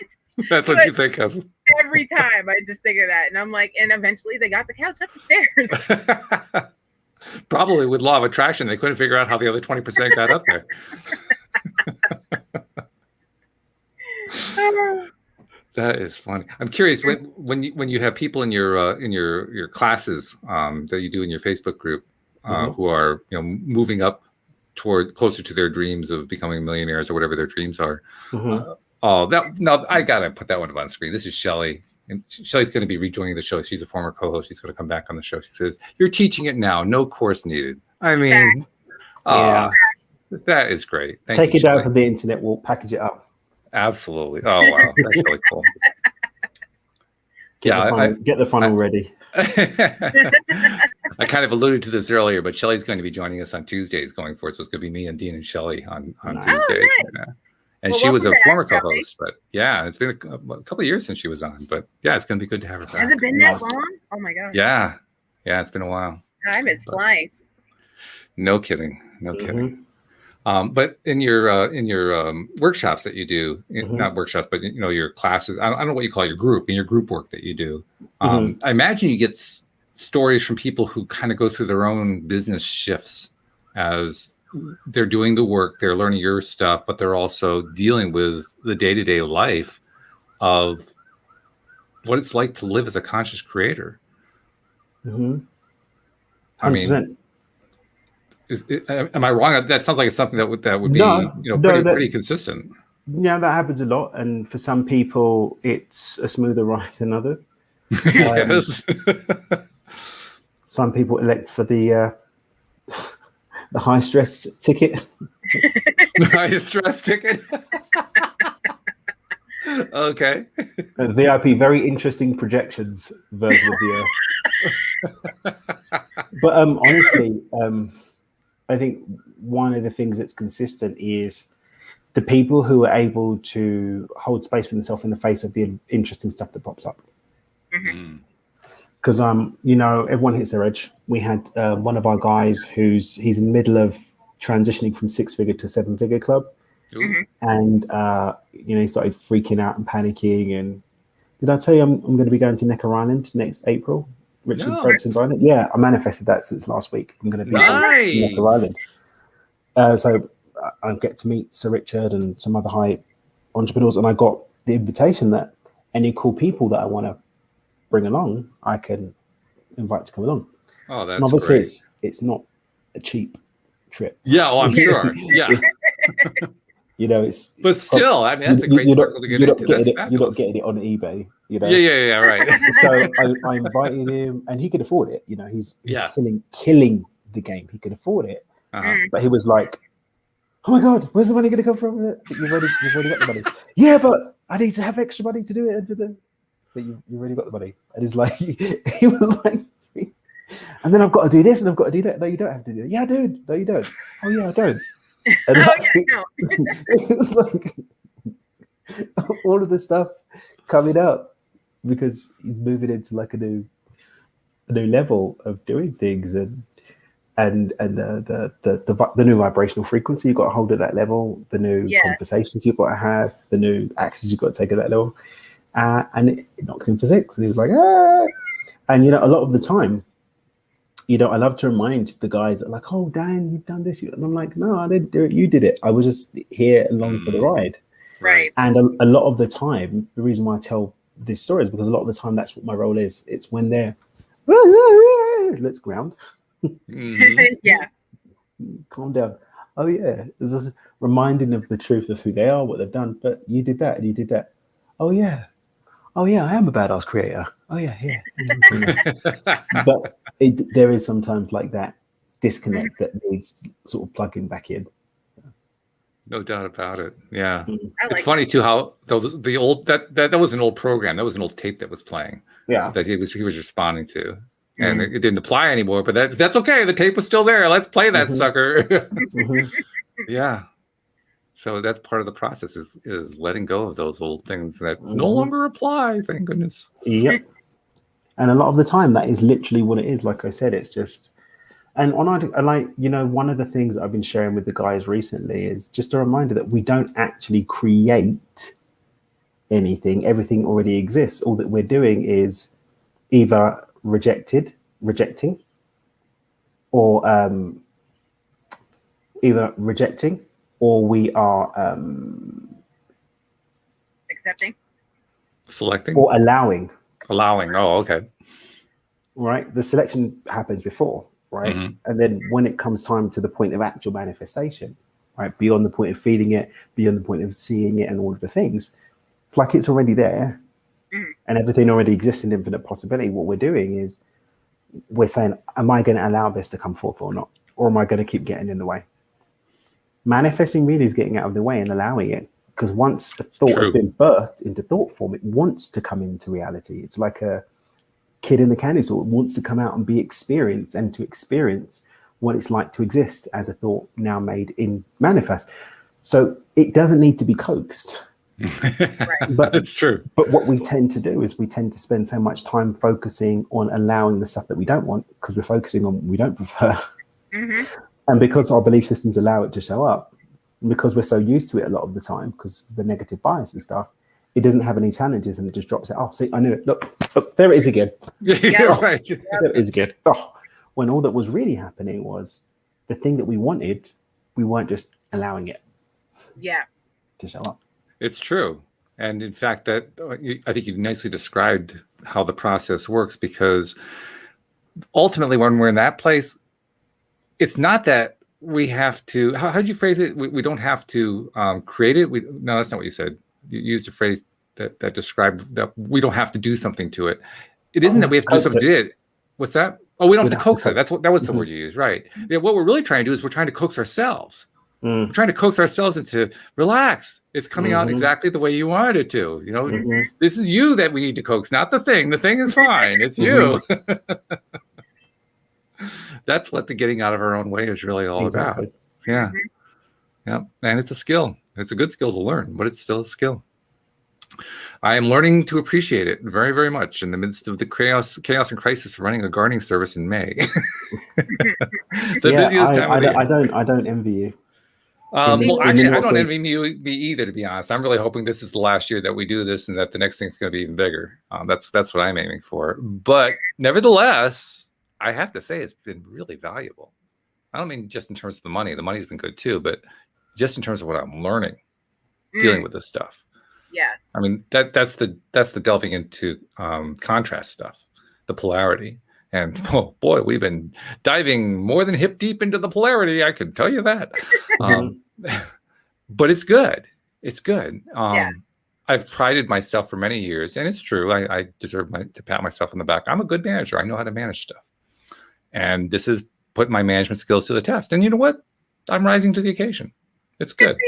[SPEAKER 1] That's what you think of.
[SPEAKER 2] Every time I just think of that. And I'm like, and eventually they got the couch up the stairs.
[SPEAKER 1] Probably with law of attraction, they couldn't figure out how the other 20% got up there. That is funny. I'm curious when you have people in your classes that you do in your Facebook group who are moving up toward closer to their dreams of becoming millionaires or whatever their dreams are. I gotta put that one up on screen. This is Shelly, and Shelly's going to be rejoining the show. She's a former co-host. She's going to come back on the show. She says, "You're teaching it now. No course needed." I mean, that is great.
[SPEAKER 3] Take it down from the internet. We'll package it up.
[SPEAKER 1] Absolutely. Oh wow, that's really cool.
[SPEAKER 3] Get the funnel ready.
[SPEAKER 1] I kind of alluded to this earlier, but Shelly's going to be joining us on Tuesdays going forward. So it's going to be me and Dean and Shelly on Tuesdays. And she was a former co-host, but yeah, it's been a couple of years since she was on. But yeah, it's going to be good to have her back.
[SPEAKER 2] Has it been that long? Oh my gosh.
[SPEAKER 1] Yeah, it's been a while.
[SPEAKER 2] Time is flying.
[SPEAKER 1] No kidding. But in your workshops that you do, not workshops, but your classes, I don't know what you call your group, in your group work that you do. I imagine you get stories from people who kind of go through their own business shifts as they're doing the work, they're learning your stuff, but they're also dealing with the day-to-day life of what it's like to live as a conscious creator. I mean, am I wrong? That sounds like it's something that would be pretty consistent.
[SPEAKER 3] Yeah, that happens a lot, and for some people, it's a smoother ride than others.
[SPEAKER 1] Yes.
[SPEAKER 3] Some people elect for the high stress ticket.
[SPEAKER 1] The high stress ticket. Okay.
[SPEAKER 3] VIP, very interesting projections version of the But honestly, I think one of the things that's consistent is the people who are able to hold space for themselves in the face of the interesting stuff that pops up. Because everyone hits their edge. We had one of our guys he's in the middle of transitioning from 6-figure to 7-figure club, and he started freaking out and panicking. And did I tell you I'm going to be going to Necker Island next April? Richard Branson's Island. Yeah, I manifested that since last week. I'm going to be on Necker Island. So I get to meet Sir Richard and some other high entrepreneurs, and I got the invitation that any cool people that I want to bring along, I can invite to come along.
[SPEAKER 1] Oh, that's
[SPEAKER 3] and obviously
[SPEAKER 1] great.
[SPEAKER 3] It's not a cheap trip.
[SPEAKER 1] Yeah, I'm sure. Yeah.
[SPEAKER 3] It's
[SPEAKER 1] but still, I mean, that's a great circle to get into.
[SPEAKER 3] You're not getting it on eBay,
[SPEAKER 1] Yeah, right.
[SPEAKER 3] So I invited him, and he could afford it. He's killing the game. He could afford it, but he was like, "Oh my God, where's the money going to come from? You've already got the money." Yeah, but I need to have extra money to do it. But you've already got the money. And he's like, he was like, and then I've got to do this and I've got to do that. No, you don't have to do it. Yeah, dude. No, you don't. Oh yeah, I don't. And it was like all of this stuff coming up because he's moving into like a new level of doing things, and the new vibrational frequency you've got to hold at that level, the new conversations you've got to have, the new actions you've got to take at that level, and it knocks him for 6. And he was like, ah. And a lot of the time, I love to remind the guys that like, oh, Dan, you've done this. And I'm like, no, I didn't do it. You did it. I was just here along for the ride.
[SPEAKER 2] Right.
[SPEAKER 3] And a lot of the time, the reason why I tell this story is because a lot of the time that's what my role is. It's when they're, let's ground.
[SPEAKER 2] Yeah.
[SPEAKER 3] Calm down. Oh, yeah. There's this reminding of the truth of who they are, what they've done. But you did that and you did that. Oh, yeah. Oh, yeah, I am a badass creator. Oh, yeah. But there is sometimes like that disconnect that needs sort of plugging back in.
[SPEAKER 1] No doubt about it. Yeah.
[SPEAKER 2] Like
[SPEAKER 1] it's funny too how the old that was an old program. That was an old tape that was playing.
[SPEAKER 3] Yeah.
[SPEAKER 1] That he was responding to. And it didn't apply anymore, but that's okay. The tape was still there. Let's play that sucker. Yeah. So that's part of the process is letting go of those old things that no longer apply. Thank goodness.
[SPEAKER 3] Yep. And a lot of the time, that is literally what it is. Like I said, it's just, and like, you know, one of the things that I've been sharing with the guys recently is just a reminder that we don't actually create anything. Everything already exists. All that we're doing is either rejecting, or either rejecting, or we are
[SPEAKER 2] accepting,
[SPEAKER 1] selecting,
[SPEAKER 3] or allowing.
[SPEAKER 1] Oh, okay.
[SPEAKER 3] Right. The selection happens before, right? And then when it comes time to the point of actual manifestation, right, beyond the point of feeling it, beyond the point of seeing it and all of the things, it's like it's already there and everything already exists in infinite possibility. What we're doing is we're saying, am I going to allow this to come forth or not? Or am I going to keep getting in the way? Manifesting really is getting out of the way and allowing it, because once a thought has been birthed into thought form, it wants to come into reality. It's like a kid in the candy store. It wants to come out and be experienced and to experience what it's like to exist as a thought now made in manifest. So it doesn't need to be coaxed.
[SPEAKER 1] But it's true.
[SPEAKER 3] But what we tend to do is we tend to spend so much time focusing on allowing the stuff that we don't want, because we're focusing on what we don't prefer. And because our belief systems allow it to show up, and because we're so used to it a lot of the time, because the negative bias and stuff, it doesn't have any challenges and it just drops it. Oh, see, I knew it. Look, there it is again.
[SPEAKER 1] Right.
[SPEAKER 3] There it is again. Oh, when all that was really happening was the thing that we wanted, we weren't just allowing it to show up.
[SPEAKER 1] It's true. And in fact, that I think you nicely described how the process works, because ultimately when we're in that place, it's not that we have to, how did you phrase it? We don't have to create it. No, that's not what you said. You used a phrase that described that we don't have to do something to it. It isn't that we have to do something to it. What's that? Oh, we don't have to coax it. That was the word you used, right? Yeah, what we're really trying to do is we're trying to coax ourselves. We're trying to coax ourselves into relax. It's coming out exactly the way you wanted it to. You know, this is you that we need to coax, not the thing. The thing is fine. It's you. That's what the getting out of our own way is really all about. Yeah. Yeah. And it's a skill. It's a good skill to learn, but it's still a skill. I am learning to appreciate it very, very much in the midst of the chaos and crisis of running a gardening service in May. Busiest time of the year.
[SPEAKER 3] I don't envy you.
[SPEAKER 1] Well, actually, I don't envy you either, to be honest. I'm really hoping this is the last year that we do this and that the next thing's going to be even bigger. That's what I'm aiming for. But nevertheless, I have to say it's been really valuable. I don't mean just in terms of the money. The money's been good too, but just in terms of what I'm learning, dealing with this stuff.
[SPEAKER 2] Yeah.
[SPEAKER 1] I mean, that's the delving into contrast stuff, the polarity. And oh boy, we've been diving more than hip deep into the polarity. I can tell you that. But it's good. It's good. I've prided myself for many years, and it's true. I deserve to pat myself on the back. I'm a good manager. I know how to manage stuff. And this has put my management skills to the test. And you know what? I'm rising to the occasion. It's good.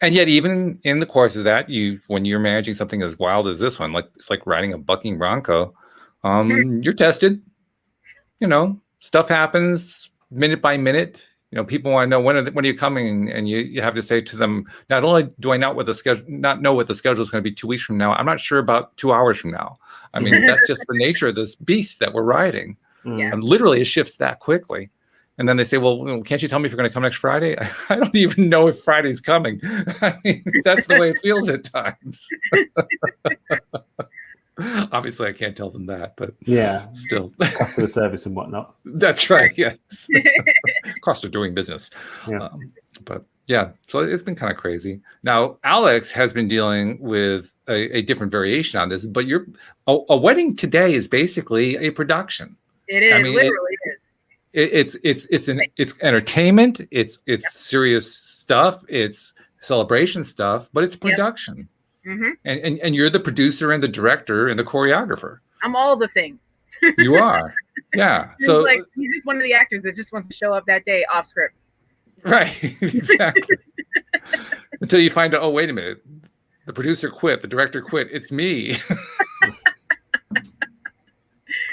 [SPEAKER 1] And yet, even in the course of that, when you're managing something as wild as this one, like it's like riding a bucking bronco, you're tested. You know, stuff happens minute by minute. You know, people want to know when are you coming, and you have to say to them, not only do I not know what the schedule is going to be 2 weeks from now, I'm not sure about 2 hours from now. I mean, that's just the nature of this beast that we're riding. And literally, it shifts that quickly. And then they say, well, can't you tell me if you're going to come next Friday? I don't even know if Friday's coming. I mean, that's the way it feels at times. Obviously, I can't tell them that, but
[SPEAKER 3] Yeah,
[SPEAKER 1] still.
[SPEAKER 3] customer service and whatnot.
[SPEAKER 1] That's right. Yes. Cost of doing business.
[SPEAKER 3] Yeah.
[SPEAKER 1] But yeah, so it's been kind of crazy. Now, Alex has been dealing with a different variation on this, but a wedding today is basically a production.
[SPEAKER 2] It is,
[SPEAKER 1] I mean,
[SPEAKER 2] literally is.
[SPEAKER 1] it's entertainment, it's serious stuff, it's celebration stuff, but it's production.
[SPEAKER 2] Mm-hmm.
[SPEAKER 1] And you're the producer and the director and the choreographer.
[SPEAKER 2] I'm all the things.
[SPEAKER 1] You are. Yeah. So
[SPEAKER 2] like he's just one of the actors that just wants to show up that day off script.
[SPEAKER 1] Right. Exactly. Until you find out, oh, wait a minute. The producer quit, the director quit. It's me.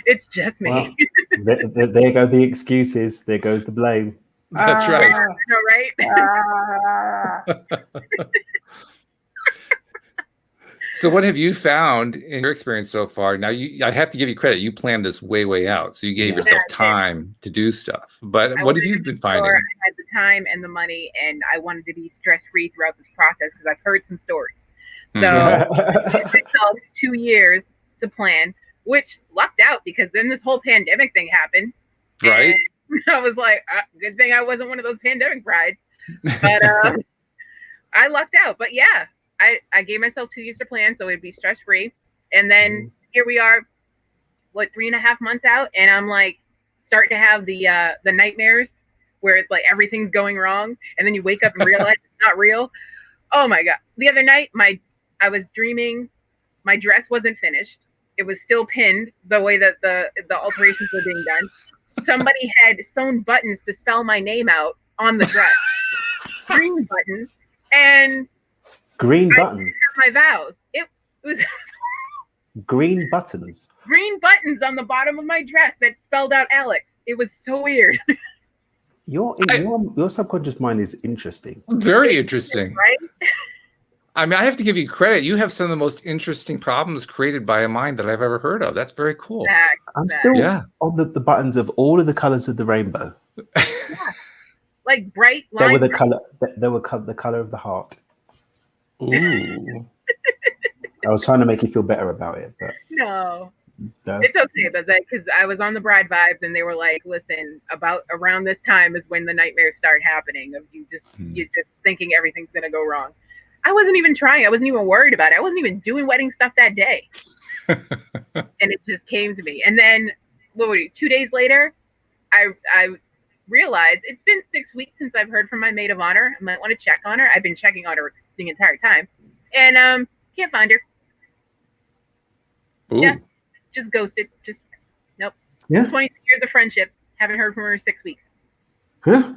[SPEAKER 2] It's just me.
[SPEAKER 3] Well, there go the excuses. There goes the blame.
[SPEAKER 1] That's right.
[SPEAKER 2] Right?
[SPEAKER 1] So what have you found in your experience so far? Now, I have to give you credit. You planned this way out. So you gave yourself time to do stuff. But what have you been finding?
[SPEAKER 2] I had the time and the money, and I wanted to be stress-free throughout this process because I've heard some stories. So it took myself 2 years to plan, which lucked out because then this whole pandemic thing happened.
[SPEAKER 1] Right.
[SPEAKER 2] And I was like, good thing I wasn't one of those pandemic brides. But I lucked out. But yeah, I gave myself 2 years to plan, so it'd be stress-free. And then here we are, 3.5 months out, and I'm like starting to have the nightmares where it's like everything's going wrong, and then you wake up and realize it's not real. Oh my God. The other night, I was dreaming my dress wasn't finished. It was still pinned the way that the alterations were being done. Somebody had sewn buttons to spell my name out on the dress. Green buttons. And
[SPEAKER 3] green buttons.
[SPEAKER 2] My vows. It was
[SPEAKER 3] green buttons.
[SPEAKER 2] Green buttons on the bottom of my dress that spelled out Alyx. It was so weird.
[SPEAKER 3] Your subconscious mind is interesting.
[SPEAKER 1] Very interesting.
[SPEAKER 2] Right?
[SPEAKER 1] I mean, I have to give you credit. You have some of the most interesting problems created by a mind that I've ever heard of. That's very cool.
[SPEAKER 3] I'm still on the buttons of all of the colors of the rainbow.
[SPEAKER 2] Yeah. Like bright lines.
[SPEAKER 3] They were the color. They were the color of the heart.
[SPEAKER 1] Ooh.
[SPEAKER 3] I was trying to make you feel better about it, but
[SPEAKER 2] no. It's okay, but because I was on the bride vibes, and they were like, "Listen, about around this time is when the nightmares start happening. Of you just thinking everything's gonna go wrong." I wasn't even trying. I wasn't even worried about it. I wasn't even doing wedding stuff that day, and it just came to me. And then, 2 days later, I realized it's been 6 weeks since I've heard from my maid of honor. I might want to check on her. I've been checking on her the entire time, and can't find her.
[SPEAKER 1] Ooh.
[SPEAKER 2] Yeah, just ghosted. Just nope.
[SPEAKER 3] Yeah.
[SPEAKER 2] 20 years of friendship. Haven't heard from her in 6 weeks.
[SPEAKER 3] Huh?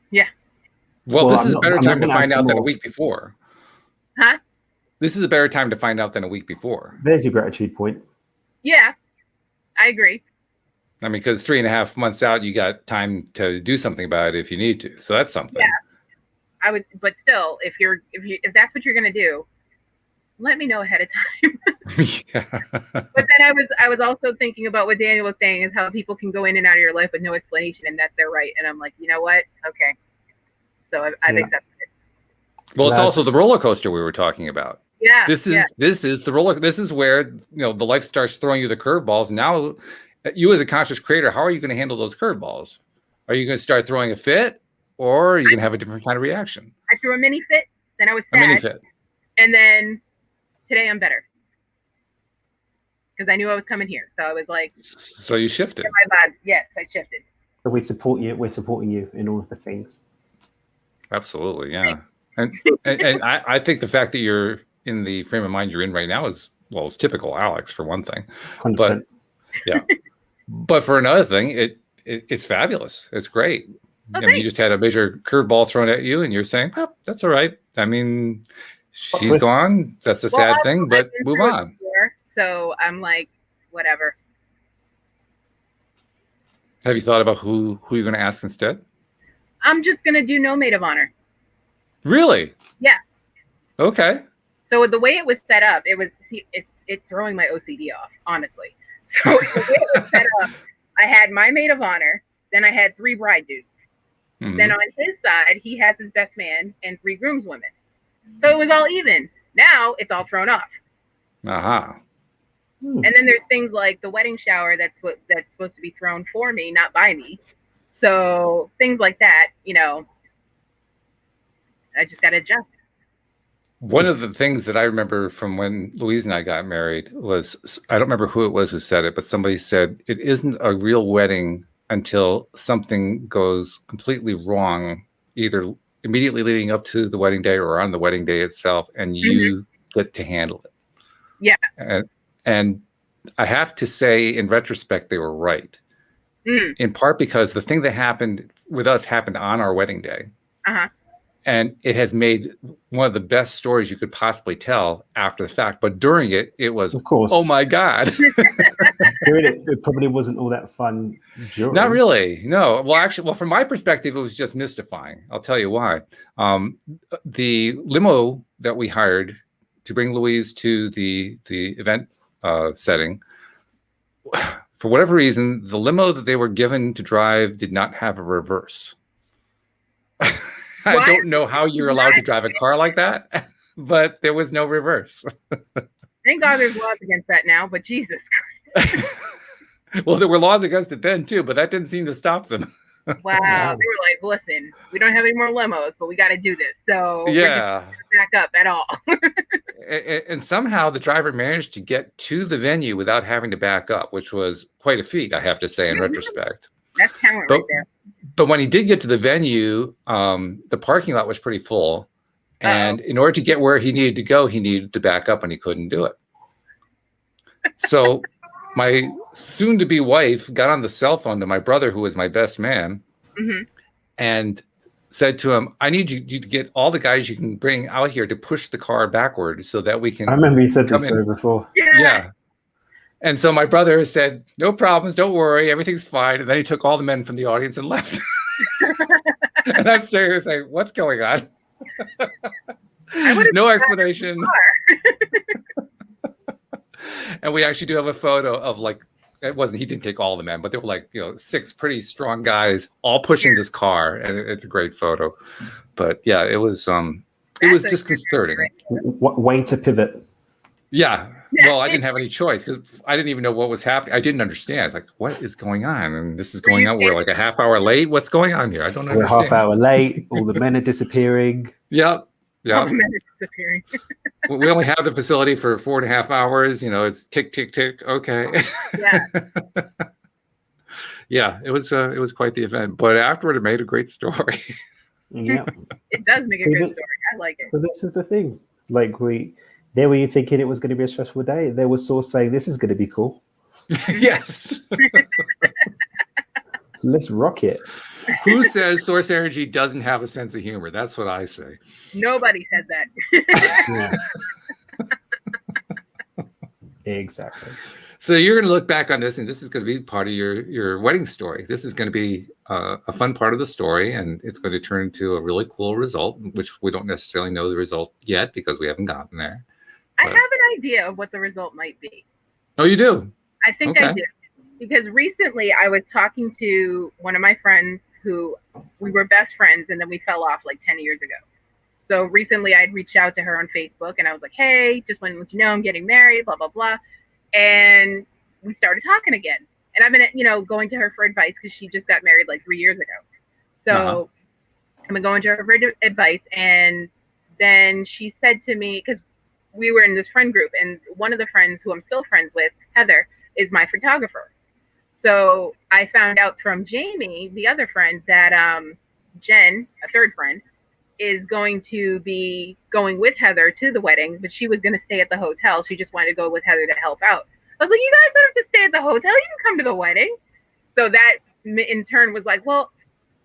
[SPEAKER 2] Yeah.
[SPEAKER 1] Well, this is a better time to find out than a week before.
[SPEAKER 2] Huh?
[SPEAKER 1] This is a better time to find out than a week before.
[SPEAKER 3] There's your gratitude point.
[SPEAKER 2] Yeah, I agree.
[SPEAKER 1] I mean, because 3.5 months out, you got time to do something about it if you need to. So that's something.
[SPEAKER 2] Yeah, I would, but still, if that's what you're gonna do, let me know ahead of time.
[SPEAKER 1] Yeah.
[SPEAKER 2] But then I was also thinking about what Daniel was saying is how people can go in and out of your life with no explanation, and that's their right. And I'm like, you know what? Okay. So I've accepted it.
[SPEAKER 1] Well, it's also the roller coaster we were talking about.
[SPEAKER 2] Yeah.
[SPEAKER 1] This is the roller. This is where the life starts throwing you the curveballs. Now, you as a conscious creator, how are you going to handle those curveballs? Are you going to start throwing a fit, or are you going to have a different kind of reaction?
[SPEAKER 2] I threw a mini fit. Then I was sad.
[SPEAKER 1] A mini fit.
[SPEAKER 2] And then today I'm better because I knew I was coming here. So I was like.
[SPEAKER 1] So you shifted.
[SPEAKER 2] My vibe. Yes, I shifted.
[SPEAKER 3] So we support you. We're supporting you in all of the things.
[SPEAKER 1] Absolutely, yeah. And I think the fact that you're in the frame of mind you're in right now is typical Alyx for one thing.
[SPEAKER 3] 100%.
[SPEAKER 1] But yeah. But for another thing, it's fabulous. It's great. I mean, you just had a major curveball thrown at you, and you're saying, "Oh, that's all right." I mean, she's gone. That's a sad thing, but move on.
[SPEAKER 2] So I'm like, whatever.
[SPEAKER 1] Have you thought about who you're going to ask instead?
[SPEAKER 2] I'm just gonna do no maid of honor.
[SPEAKER 1] Really?
[SPEAKER 2] Yeah.
[SPEAKER 1] Okay.
[SPEAKER 2] So the way it was set up, it's throwing my OCD off, honestly. So the way it was set up, I had my maid of honor, then I had 3 bride dudes. Mm-hmm. Then on his side, he has his best man and 3 groomswomen. So it was all even. Now it's all thrown off.
[SPEAKER 1] Aha.
[SPEAKER 2] And then there's things like the wedding shower that's supposed to be thrown for me, not by me. So things like that, I just got to adjust.
[SPEAKER 1] One of the things that I remember from when Louise and I got married was, I don't remember who it was who said it, but somebody said it isn't a real wedding until something goes completely wrong, either immediately leading up to the wedding day or on the wedding day itself, and you get to handle it.
[SPEAKER 2] Yeah.
[SPEAKER 1] And I have to say, in retrospect, they were right. In part because the thing that happened with us happened on our wedding day.
[SPEAKER 2] Uh-huh.
[SPEAKER 1] And it has made one of the best stories you could possibly tell after the fact. But during it, it was,
[SPEAKER 3] of course,
[SPEAKER 1] oh my God.
[SPEAKER 3] During it probably wasn't all that fun. During.
[SPEAKER 1] Not really. No. Well, actually, from my perspective, it was just mystifying. I'll tell you why. The limo that we hired to bring Louise to the event setting, for whatever reason, the limo that they were given to drive did not have a reverse. I don't know how you're allowed to drive a car like that, but there was no reverse.
[SPEAKER 2] Thank God there's laws against that now, but Jesus Christ.
[SPEAKER 1] Well, there were laws against it then too, but that didn't seem to stop them.
[SPEAKER 2] Wow. They were like, listen, we don't have any more limos, but we got to do this. So
[SPEAKER 1] yeah,
[SPEAKER 2] back up at all.
[SPEAKER 1] And somehow the driver managed to get to the venue without having to back up, which was quite a feat, I have to say, in retrospect.
[SPEAKER 2] That's talent right there.
[SPEAKER 1] But when he did get to the venue, the parking lot was pretty full. And in order to get where he needed to go, he needed to back up and he couldn't do it. So my soon-to-be wife got on the cell phone to my brother, who was my best man, and said to him, I need you to get all the guys you can bring out here to push the car backward so that we can.
[SPEAKER 3] I remember you said this story before.
[SPEAKER 1] Yeah. And so my brother said, no problems, don't worry, everything's fine. And then he took all the men from the audience and left. And I'm staring there saying, what's going on? No explanation. And we actually do have a photo of he didn't take all the men, but there were 6 pretty strong guys all pushing this car. And it's a great photo. But yeah, it was disconcerting.
[SPEAKER 3] Way to pivot.
[SPEAKER 1] Yeah. Well, I didn't have any choice because I didn't even know what was happening. I didn't understand. It's like, what is going on? And this is going on. We're like a half hour late. What's going on here? I don't understand.
[SPEAKER 3] We're half hour late. All the men are disappearing.
[SPEAKER 1] Yep.
[SPEAKER 2] All the men are disappearing.
[SPEAKER 1] We only have the facility for 4.5 hours. It's tick, tick, tick. Okay.
[SPEAKER 2] Yeah.
[SPEAKER 1] Yeah. It was quite the event. But afterward, it made a great story.
[SPEAKER 3] Yeah.
[SPEAKER 2] It does make a good story. I like it.
[SPEAKER 3] So this is the thing. There were you thinking it was going to be a stressful day. There was Source saying this is going to be cool.
[SPEAKER 1] Yes.
[SPEAKER 3] Let's rock it.
[SPEAKER 1] Who says Source Energy doesn't have a sense of humor? That's what I say.
[SPEAKER 2] Nobody said that.
[SPEAKER 3] Yeah. Exactly.
[SPEAKER 1] So you're going to look back on this, and this is going to be part of your wedding story. This is going to be a fun part of the story, and it's going to turn into a really cool result, which we don't necessarily know the result yet because we haven't gotten there.
[SPEAKER 2] I have an idea of what the result might be.
[SPEAKER 1] Oh, you do?
[SPEAKER 2] I think I do. Because recently I was talking to one of my friends who we were best friends and then we fell off 10 years ago. So recently I'd reached out to her on Facebook and I was like, hey, just wanted to let you know I'm getting married, blah, blah, blah. And we started talking again. And I've been, going to her for advice because she just got married 3 years ago. So I've been going to her for advice. And then she said to me, because we were in this friend group and one of the friends who I'm still friends with, Heather, is my photographer. So I found out from Jamie, the other friend, that Jen, a third friend, is going to be going with Heather to the wedding, but she was going to stay at the hotel. She just wanted to go with Heather to help out. I was like, you guys don't have to stay at the hotel. You can come to the wedding. So that in turn was like, well,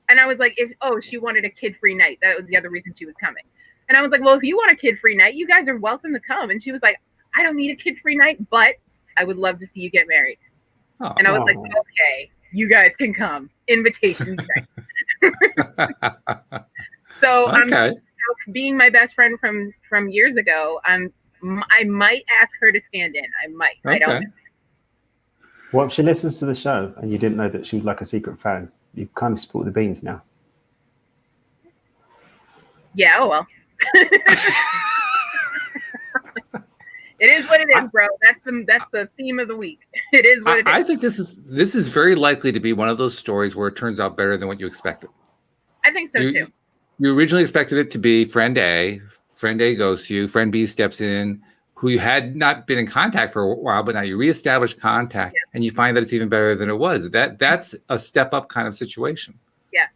[SPEAKER 2] and I was like, she wanted a kid-free night. That was the other reason she was coming. And I was like, well, if you want a kid-free night, you guys are welcome to come. And she was like, I don't need a kid-free night, but I would love to see you get married. Oh, and I was like, okay, you guys can come. Invitation. So being my best friend from years ago, I might ask her to stand in. I might. Okay. I don't know.
[SPEAKER 3] Well, if she listens to the show and you didn't know that she was like a secret fan, you kind of spilled the beans now.
[SPEAKER 2] Yeah, oh well. It is what it is, bro. That's the theme of the week. It is what it is.
[SPEAKER 1] I think this is very likely to be one of those stories where it turns out better than what you expected.
[SPEAKER 2] I think so too.
[SPEAKER 1] You originally expected it to be friend A. Friend A goes to you. Friend B steps in, who you had not been in contact for a while, but now you reestablish contact, and you find that it's even better than it was. That's a step up kind of situation.
[SPEAKER 2] Yeah.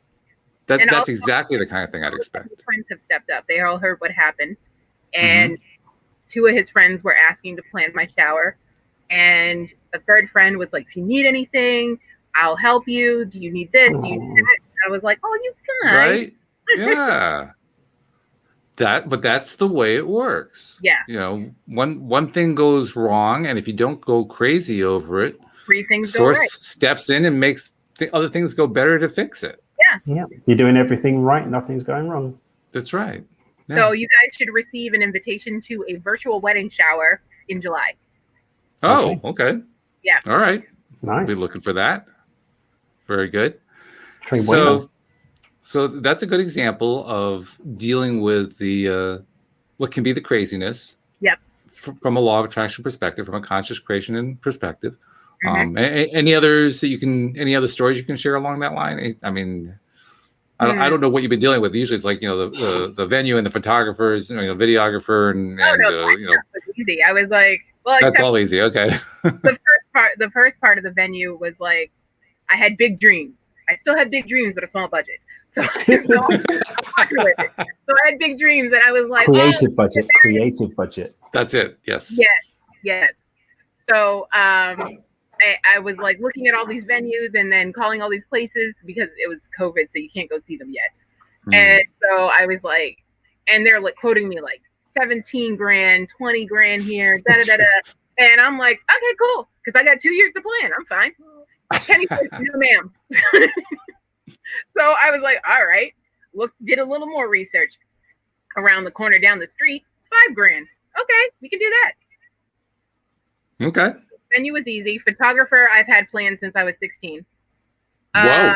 [SPEAKER 1] That's exactly the kind of thing I'd expect.
[SPEAKER 2] His friends have stepped up. They all heard what happened, and two of his friends were asking to plan my shower, and the third friend was like, "If you need anything, I'll help you. Do you need this? Do you need that?" I was like, "Oh, you guys."
[SPEAKER 1] Right? Yeah. But that's the way it works.
[SPEAKER 2] Yeah.
[SPEAKER 1] You know, one thing goes wrong, and if you don't go crazy over it,
[SPEAKER 2] three things
[SPEAKER 1] Source
[SPEAKER 2] go right.
[SPEAKER 1] steps in and makes the other things go better to fix it.
[SPEAKER 3] Yeah. You're doing everything right. Nothing's going wrong.
[SPEAKER 1] That's right. Yeah.
[SPEAKER 2] So you guys should receive an invitation to a virtual wedding shower in July.
[SPEAKER 1] Oh, okay.
[SPEAKER 2] Yeah.
[SPEAKER 1] All right.
[SPEAKER 3] Nice.
[SPEAKER 1] We'll be looking for that. Very good.
[SPEAKER 3] Très bueno.
[SPEAKER 1] So that's a good example of dealing with the what can be the craziness.
[SPEAKER 2] Yep.
[SPEAKER 1] From a law of attraction perspective, from a conscious creation and perspective. Any others that you can? Any other stories you can share along that line? I mean, I don't know what you've been dealing with. Usually, it's like the venue and the photographers, videographer, and
[SPEAKER 2] it's easy. I was like, well,
[SPEAKER 1] that's all easy. Okay.
[SPEAKER 2] the first part of the venue was like, I had big dreams. I still had big dreams, but a small budget. So I had big dreams, and I was like,
[SPEAKER 3] creative budget.
[SPEAKER 1] That's it. Yes.
[SPEAKER 2] Yes. So I was like looking at all these venues and then calling all these places because it was COVID, so you can't go see them yet. And so I was like, and they're like quoting me like 17 grand, 20 grand here, da da da da. And I'm like, okay, cool, because I got 2 years to plan. I'm fine. Kenny said, no, ma'am. So I was like, all right. Did a little more research. Around the corner down the street, 5 grand. Okay, we can do that.
[SPEAKER 1] Okay.
[SPEAKER 2] Venue was easy. Photographer, I've had plans since I was 16.
[SPEAKER 1] Whoa.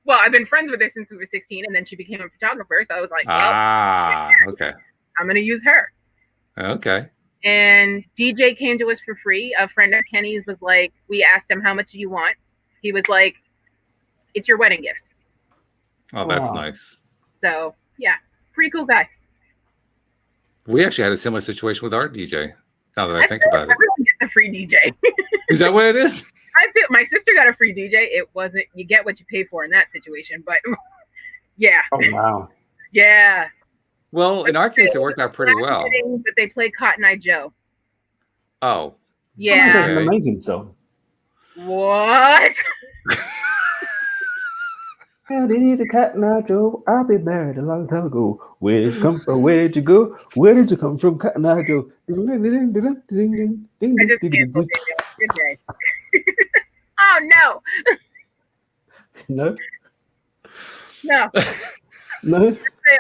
[SPEAKER 2] Well, I've been friends with her since we were 16, and then she became a photographer. So I was like,
[SPEAKER 1] okay.
[SPEAKER 2] I'm going to use her.
[SPEAKER 1] Okay.
[SPEAKER 2] And DJ came to us for free. A friend of Kenny's was like, we asked him, how much do you want? He was like, it's your wedding gift.
[SPEAKER 1] Oh, that's nice.
[SPEAKER 2] So, yeah, pretty cool guy.
[SPEAKER 1] We actually had a similar situation with our DJ. Now that I think about it.
[SPEAKER 2] Everyone gets a free DJ.
[SPEAKER 1] Is that what it is?
[SPEAKER 2] I feel my sister got a free DJ. It wasn't, you get what you pay for in that situation, but yeah.
[SPEAKER 3] Oh, wow.
[SPEAKER 2] Yeah.
[SPEAKER 1] Well, in our case, it worked out pretty well.
[SPEAKER 2] But they played Cotton Eye Joe.
[SPEAKER 1] Oh.
[SPEAKER 2] Yeah.
[SPEAKER 3] That's an amazing song.
[SPEAKER 2] What?
[SPEAKER 3] How did you Cotton Eye Joe? I've been married a long time ago. Where did you come from? Where did you go? Where did you come from, Cotton Eye Joe?
[SPEAKER 2] I just canceled it. Good day. Oh no.
[SPEAKER 3] No.
[SPEAKER 2] No.
[SPEAKER 3] No.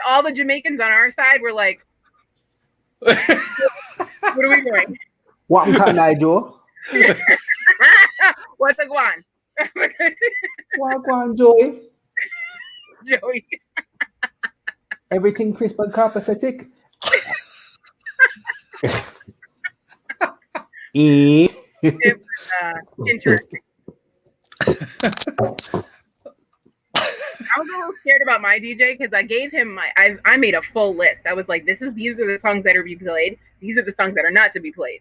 [SPEAKER 2] All the Jamaicans on our side were like, what are we doing?
[SPEAKER 3] What Cotton Eye Joe?
[SPEAKER 2] What's a guan?
[SPEAKER 3] What guan, Joey?
[SPEAKER 2] Joey.
[SPEAKER 3] Everything crisp and copacetic.
[SPEAKER 2] It was interesting. I was a little scared about my DJ because I gave him I made a full list. I was like, these are the songs that are to be played. These are the songs that are not to be played.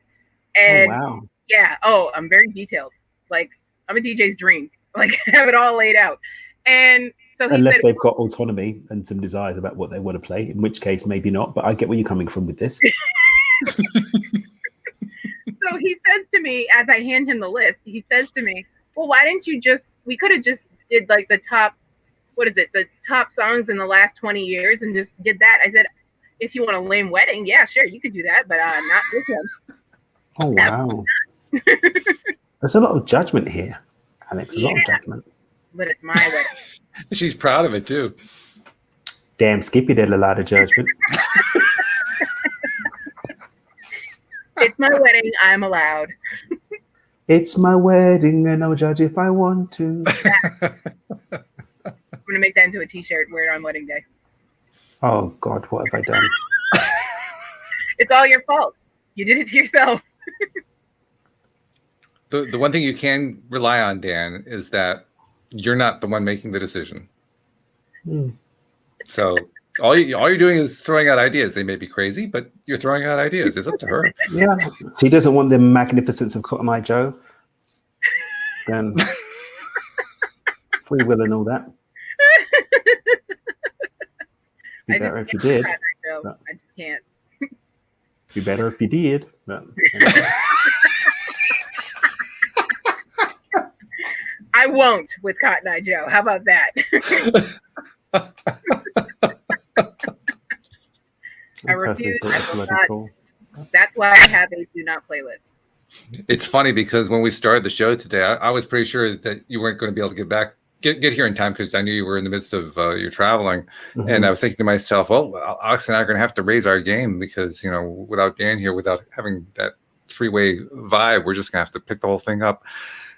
[SPEAKER 2] And
[SPEAKER 3] wow.
[SPEAKER 2] Yeah. Oh, I'm very detailed. Like, I'm a DJ's dream. Like, have it all laid out. And so
[SPEAKER 3] unless they've got autonomy and some desires about what they want to play, in which case maybe not. But I get where you're coming from with this.
[SPEAKER 2] So he says to me, as I hand him the list, he says to me, well, why didn't you we could have just did like the top, the top songs in the last 20 years and just did that. I said, if you want a lame wedding, yeah, sure, you could do that, but not this one.
[SPEAKER 3] Oh, wow. There's a lot of judgment here, Alex, a lot of judgment.
[SPEAKER 2] But it's my wedding.
[SPEAKER 1] She's proud of it, too.
[SPEAKER 3] Damn, Skippy did a lot of judgment.
[SPEAKER 2] It's my wedding, I'm allowed.
[SPEAKER 3] It's my wedding, and I'll judge if I want to.
[SPEAKER 2] I'm going to make that into a t-shirt, wear it on wedding day.
[SPEAKER 3] Oh, God, what have I done?
[SPEAKER 2] It's all your fault. You did it to yourself.
[SPEAKER 1] The one thing you can rely on, Dan, is that you're not the one making the decision. So all you're doing is throwing out ideas. They may be crazy, but you're throwing out ideas. It's up to her.
[SPEAKER 3] Yeah, she doesn't want the magnificence of Cotton Eye Joe. Then free will and all that. Be better if you did.
[SPEAKER 2] I just can't.
[SPEAKER 3] Be better if you did. But,
[SPEAKER 2] I won't with Cotton Eye Joe. How about that? I refuse. That's why I have a do not playlist.
[SPEAKER 1] It's funny because when we started the show today, I was pretty sure that you weren't going to be able to get here in time because I knew you were in the midst of your traveling.
[SPEAKER 3] Mm-hmm.
[SPEAKER 1] And I was thinking to myself, well, Alex and I are going to have to raise our game because, without Dan here, without having that three-way vibe, we're just going to have to pick the whole thing up.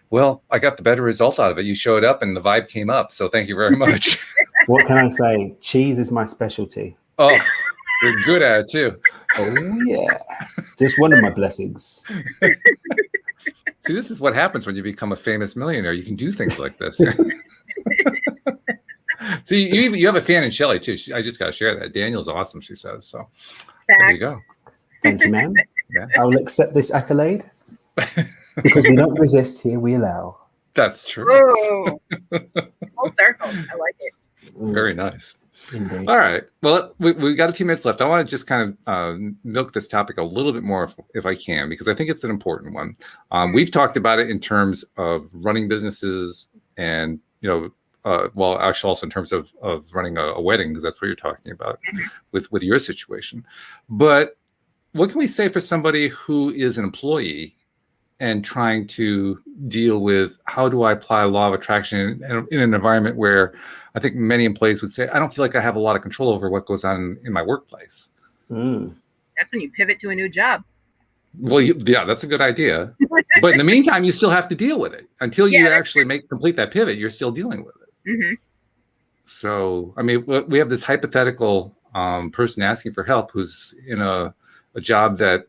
[SPEAKER 1] Well, I got the better result out of it. You showed up and the vibe came up. So thank you very much.
[SPEAKER 3] What can I say? Cheese is my specialty.
[SPEAKER 1] Oh, you're good at it too.
[SPEAKER 3] Oh, yeah. Just one of my blessings.
[SPEAKER 1] See, this is what happens when you become a famous millionaire. You can do things like this. See, you have a fan in Shelley too. I just got to share that. Daniel's awesome, she says. So there you go.
[SPEAKER 3] Thank you, ma'am.
[SPEAKER 1] Yeah.
[SPEAKER 3] I will accept this accolade because we don't resist here, we allow.
[SPEAKER 1] That's true.
[SPEAKER 2] Oh, full circle. I like it.
[SPEAKER 1] Very nice.
[SPEAKER 3] Indeed.
[SPEAKER 1] All right. Well, we got a few minutes left. I want to just kind of milk this topic a little bit more if I can, because I think it's an important one. We've talked about it in terms of running businesses and, well, actually also in terms of running a wedding, because that's what you're talking about with your situation. But what can we say for somebody who is an employee and trying to deal with how do I apply law of attraction in an environment where I think many employees would say, I don't feel like I have a lot of control over what goes on in my workplace.
[SPEAKER 2] That's when you pivot to a new job.
[SPEAKER 1] Well, yeah, that's a good idea. But in the meantime, you still have to deal with it until you actually complete that pivot. You're still dealing with it.
[SPEAKER 2] Mm-hmm.
[SPEAKER 1] So, I mean, we have this hypothetical person asking for help who's in a job that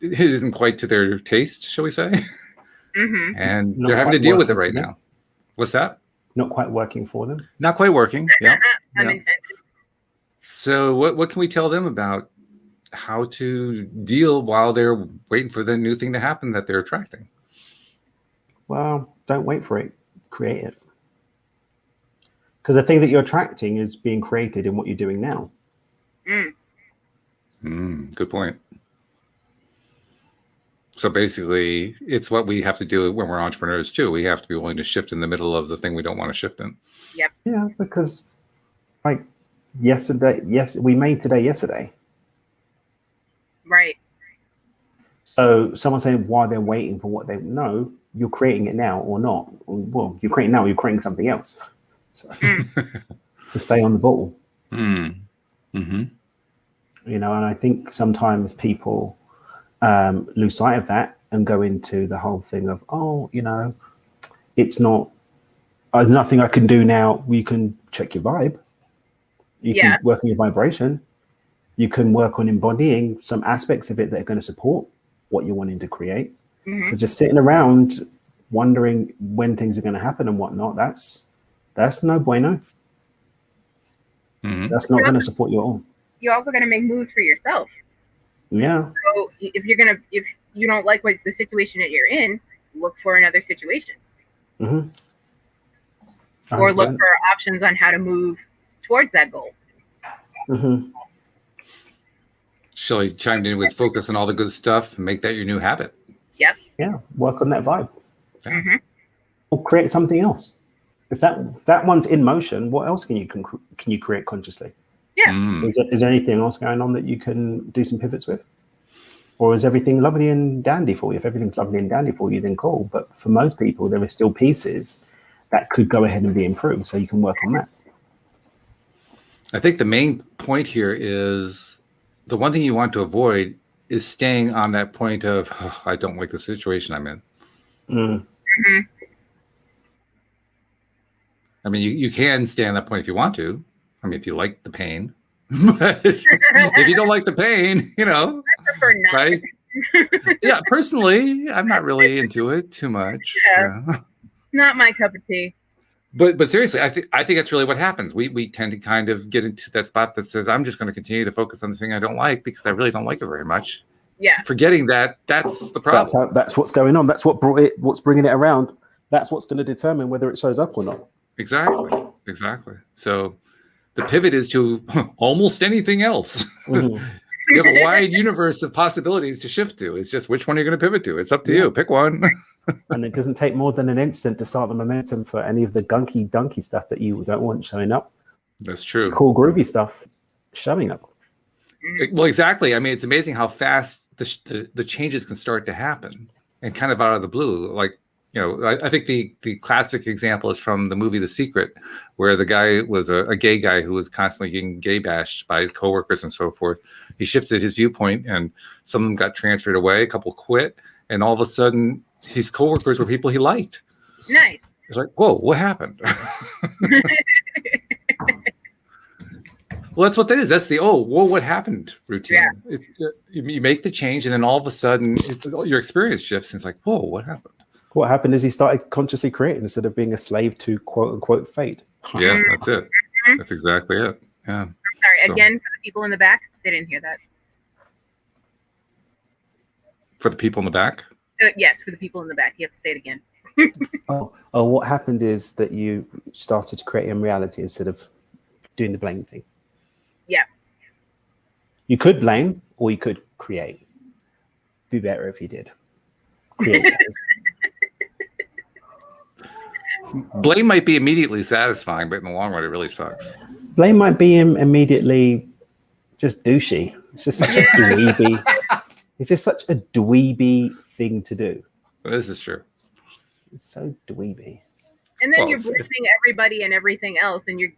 [SPEAKER 1] it isn't quite to their taste, shall we say?
[SPEAKER 2] Mm-hmm.
[SPEAKER 1] And they're having to deal with it right now. What's that?
[SPEAKER 3] Not quite working for them.
[SPEAKER 1] Not quite working. Yeah.
[SPEAKER 2] Unintended.
[SPEAKER 1] So what can we tell them about how to deal while they're waiting for the new thing to happen that they're attracting?
[SPEAKER 3] Well, don't wait for it. Create it. Because the thing that you're attracting is being created in what you're doing now.
[SPEAKER 1] Good point. So basically, it's what we have to do when we're entrepreneurs too. We have to be willing to shift in the middle of the thing we don't want to shift in.
[SPEAKER 2] Yep.
[SPEAKER 3] Yeah, because like we made today yesterday.
[SPEAKER 2] Right.
[SPEAKER 3] So someone saying why they're waiting for what they know, you're creating it now or not. Well, you're creating now, you're creating something else. So, so stay on the ball.
[SPEAKER 1] Mm-hmm.
[SPEAKER 3] And I think sometimes people lose sight of that and go into the whole thing of, it's not, there's nothing I can do now. You can check your vibe. You can work on your vibration. You can work on embodying some aspects of it that are going to support what you're wanting to create. Because just sitting around wondering when things are going to happen and whatnot, that's no bueno. That's not going to support your own.
[SPEAKER 2] You're also going to make moves for yourself.
[SPEAKER 3] Yeah.
[SPEAKER 2] So if you don't like the situation that you're in, look for another situation.
[SPEAKER 3] Mm-hmm.
[SPEAKER 2] Or look for options on how to move towards that goal.
[SPEAKER 3] Mm-hmm.
[SPEAKER 1] Shelley chimed in with focus on all the good stuff and make that your new habit.
[SPEAKER 2] Yep.
[SPEAKER 3] Yeah. Work on that vibe.
[SPEAKER 1] Yeah.
[SPEAKER 2] Mm-hmm.
[SPEAKER 3] Or create something else. If that one's in motion, what else can you create consciously?
[SPEAKER 2] Yeah.
[SPEAKER 3] Is there anything else going on that you can do some pivots with? Or is everything lovely and dandy for you? If everything's lovely and dandy for you, then cool. But for most people, there are still pieces that could go ahead and be improved. So you can work on that.
[SPEAKER 1] I think the main point here is the one thing you want to avoid is staying on that point of, I don't like the situation I'm in.
[SPEAKER 2] Mm-hmm.
[SPEAKER 1] I mean, you can stay on that point if you want to. I mean, if you like the pain. But if you don't like the pain,
[SPEAKER 2] I prefer not.
[SPEAKER 1] Yeah, personally, I'm not really into it too much.
[SPEAKER 2] Yeah. Not my cup of tea.
[SPEAKER 1] But seriously, I think that's really what happens. We tend to kind of get into that spot that says, I'm just going to continue to focus on the thing I don't like because I really don't like it very much.
[SPEAKER 2] Yeah.
[SPEAKER 1] Forgetting that's the problem.
[SPEAKER 3] That's what's going on. That's what's bringing it around. That's what's going to determine whether it shows up or not.
[SPEAKER 1] Exactly. So the pivot is to almost anything else.
[SPEAKER 3] Mm-hmm.
[SPEAKER 1] You have a wide universe of possibilities to shift to. It's just which one are you going to pivot to? It's up to you. Pick one.
[SPEAKER 3] And it doesn't take more than an instant to start the momentum for any of the gunky dunky stuff that you don't want showing up.
[SPEAKER 1] That's true.
[SPEAKER 3] Cool groovy stuff showing up.
[SPEAKER 1] Well, exactly. I mean, it's amazing how fast the changes can start to happen and kind of out of the blue. Like, you know, I think the classic example is from the movie The Secret, where the guy was a gay guy who was constantly getting gay bashed by his coworkers and so forth. He shifted his viewpoint and some of them got transferred away, a couple quit, and all of a sudden his coworkers were people he liked.
[SPEAKER 2] Nice.
[SPEAKER 1] It's like, whoa, what happened? Well, that's what that is. That's the what happened routine. Yeah. You make the change, and then all of a sudden, your experience shifts. And it's like, whoa, what happened?
[SPEAKER 3] What happened is he started consciously creating instead of being a slave to quote unquote fate.
[SPEAKER 1] Yeah, that's it. That's exactly it. Yeah.
[SPEAKER 2] I'm sorry. Again, for the people in the back, they didn't hear that.
[SPEAKER 1] For the people in the back?
[SPEAKER 2] Yes, for the people in the back. You have to say it again.
[SPEAKER 3] What happened is that you started to create in reality instead of doing the blame thing.
[SPEAKER 2] Yeah.
[SPEAKER 3] You could blame or you could create. Be better if you did. Create.
[SPEAKER 1] Blame might be immediately satisfying, but in the long run, it really sucks.
[SPEAKER 3] Blame might be immediately just douchey. It's just such a dweeby. It's just such a dweeby thing to do.
[SPEAKER 1] This is true.
[SPEAKER 3] It's so dweeby.
[SPEAKER 2] And then you're blaming everybody and everything else, and you're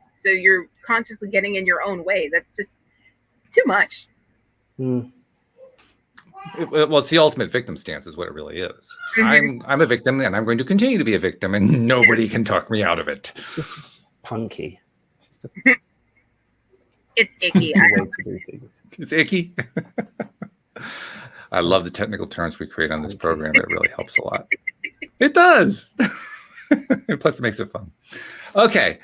[SPEAKER 2] consciously getting in your own way. That's just too much.
[SPEAKER 1] Well, it's the ultimate victim stance is what it really is. I'm a victim, and I'm going to continue to be a victim, and nobody can talk me out of it.
[SPEAKER 3] Just punky.
[SPEAKER 2] It's icky.
[SPEAKER 3] Way to do things.
[SPEAKER 1] It's icky. I love the technical terms we create on this program. It really helps a lot. It does. Plus, it makes it fun. Okay.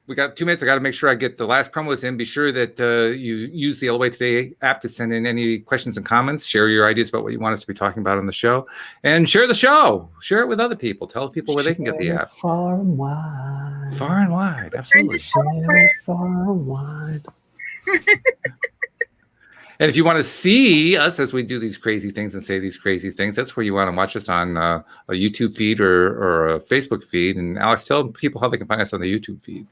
[SPEAKER 1] We got 2 minutes. I got to make sure I get the last promos in. Be sure that you use the LOA Today app to send in any questions and comments. Share your ideas about what you want us to be talking about on the show. And share the show. Share it with other people. Tell people where they can get the app.
[SPEAKER 3] Far and wide.
[SPEAKER 1] Far and wide. Absolutely.
[SPEAKER 3] Share it far and wide.
[SPEAKER 1] And if you want to see us as we do these crazy things and say these crazy things, that's where you want to watch us on a YouTube feed or a Facebook feed. And Alyx, tell people how they can find us on the YouTube feed.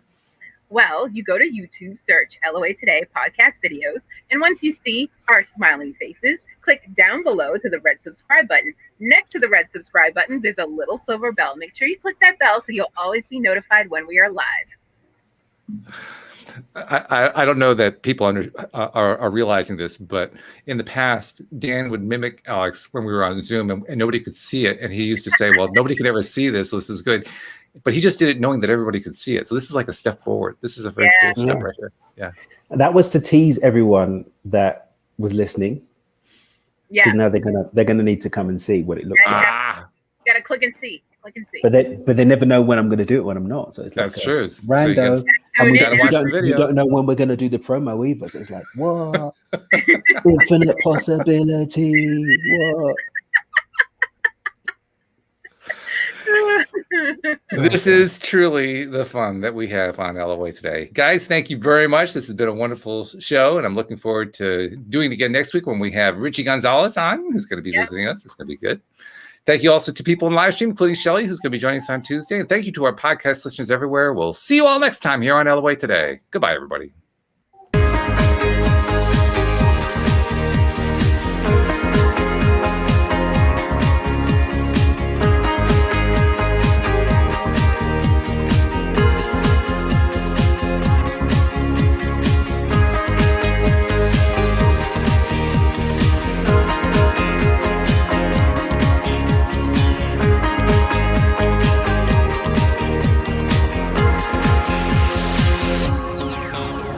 [SPEAKER 2] Well, you go to YouTube, search LOA Today podcast videos, and once you see our smiling faces, click down below to the red subscribe button. Next to the red subscribe button, there's a little silver bell. Make sure you click that bell so you'll always be notified when we are live.
[SPEAKER 1] I don't know that people are realizing this, but in the past, Dan would mimic Alyx when we were on Zoom and nobody could see it. And he used to say, well, nobody could ever see this, so this is good. But he just did it knowing that everybody could see it. So this is like a step forward. This is a very cool step right here. Yeah.
[SPEAKER 3] And that was to tease everyone that was listening.
[SPEAKER 2] Yeah.
[SPEAKER 3] Because now they're gonna need to come and see what it looks like.
[SPEAKER 2] You gotta click and see.
[SPEAKER 3] But they never know when I'm gonna do it when I'm not. So it's like
[SPEAKER 1] that's true.
[SPEAKER 3] Rando.
[SPEAKER 1] So
[SPEAKER 3] you don't know when we're gonna do the promo either. So it's like, what? Infinite possibility. What?
[SPEAKER 1] This is truly the fun that we have on LOA Today. Guys, thank you very much. This has been a wonderful show, and I'm looking forward to doing it again next week when we have Richie Gonzalez on, who's going to be visiting us. It's going to be good. Thank you also to people in live stream, including Shelly, who's going to be joining us on Tuesday. And thank you to our podcast listeners everywhere. We'll see you all next time here on LOA Today. Goodbye, everybody.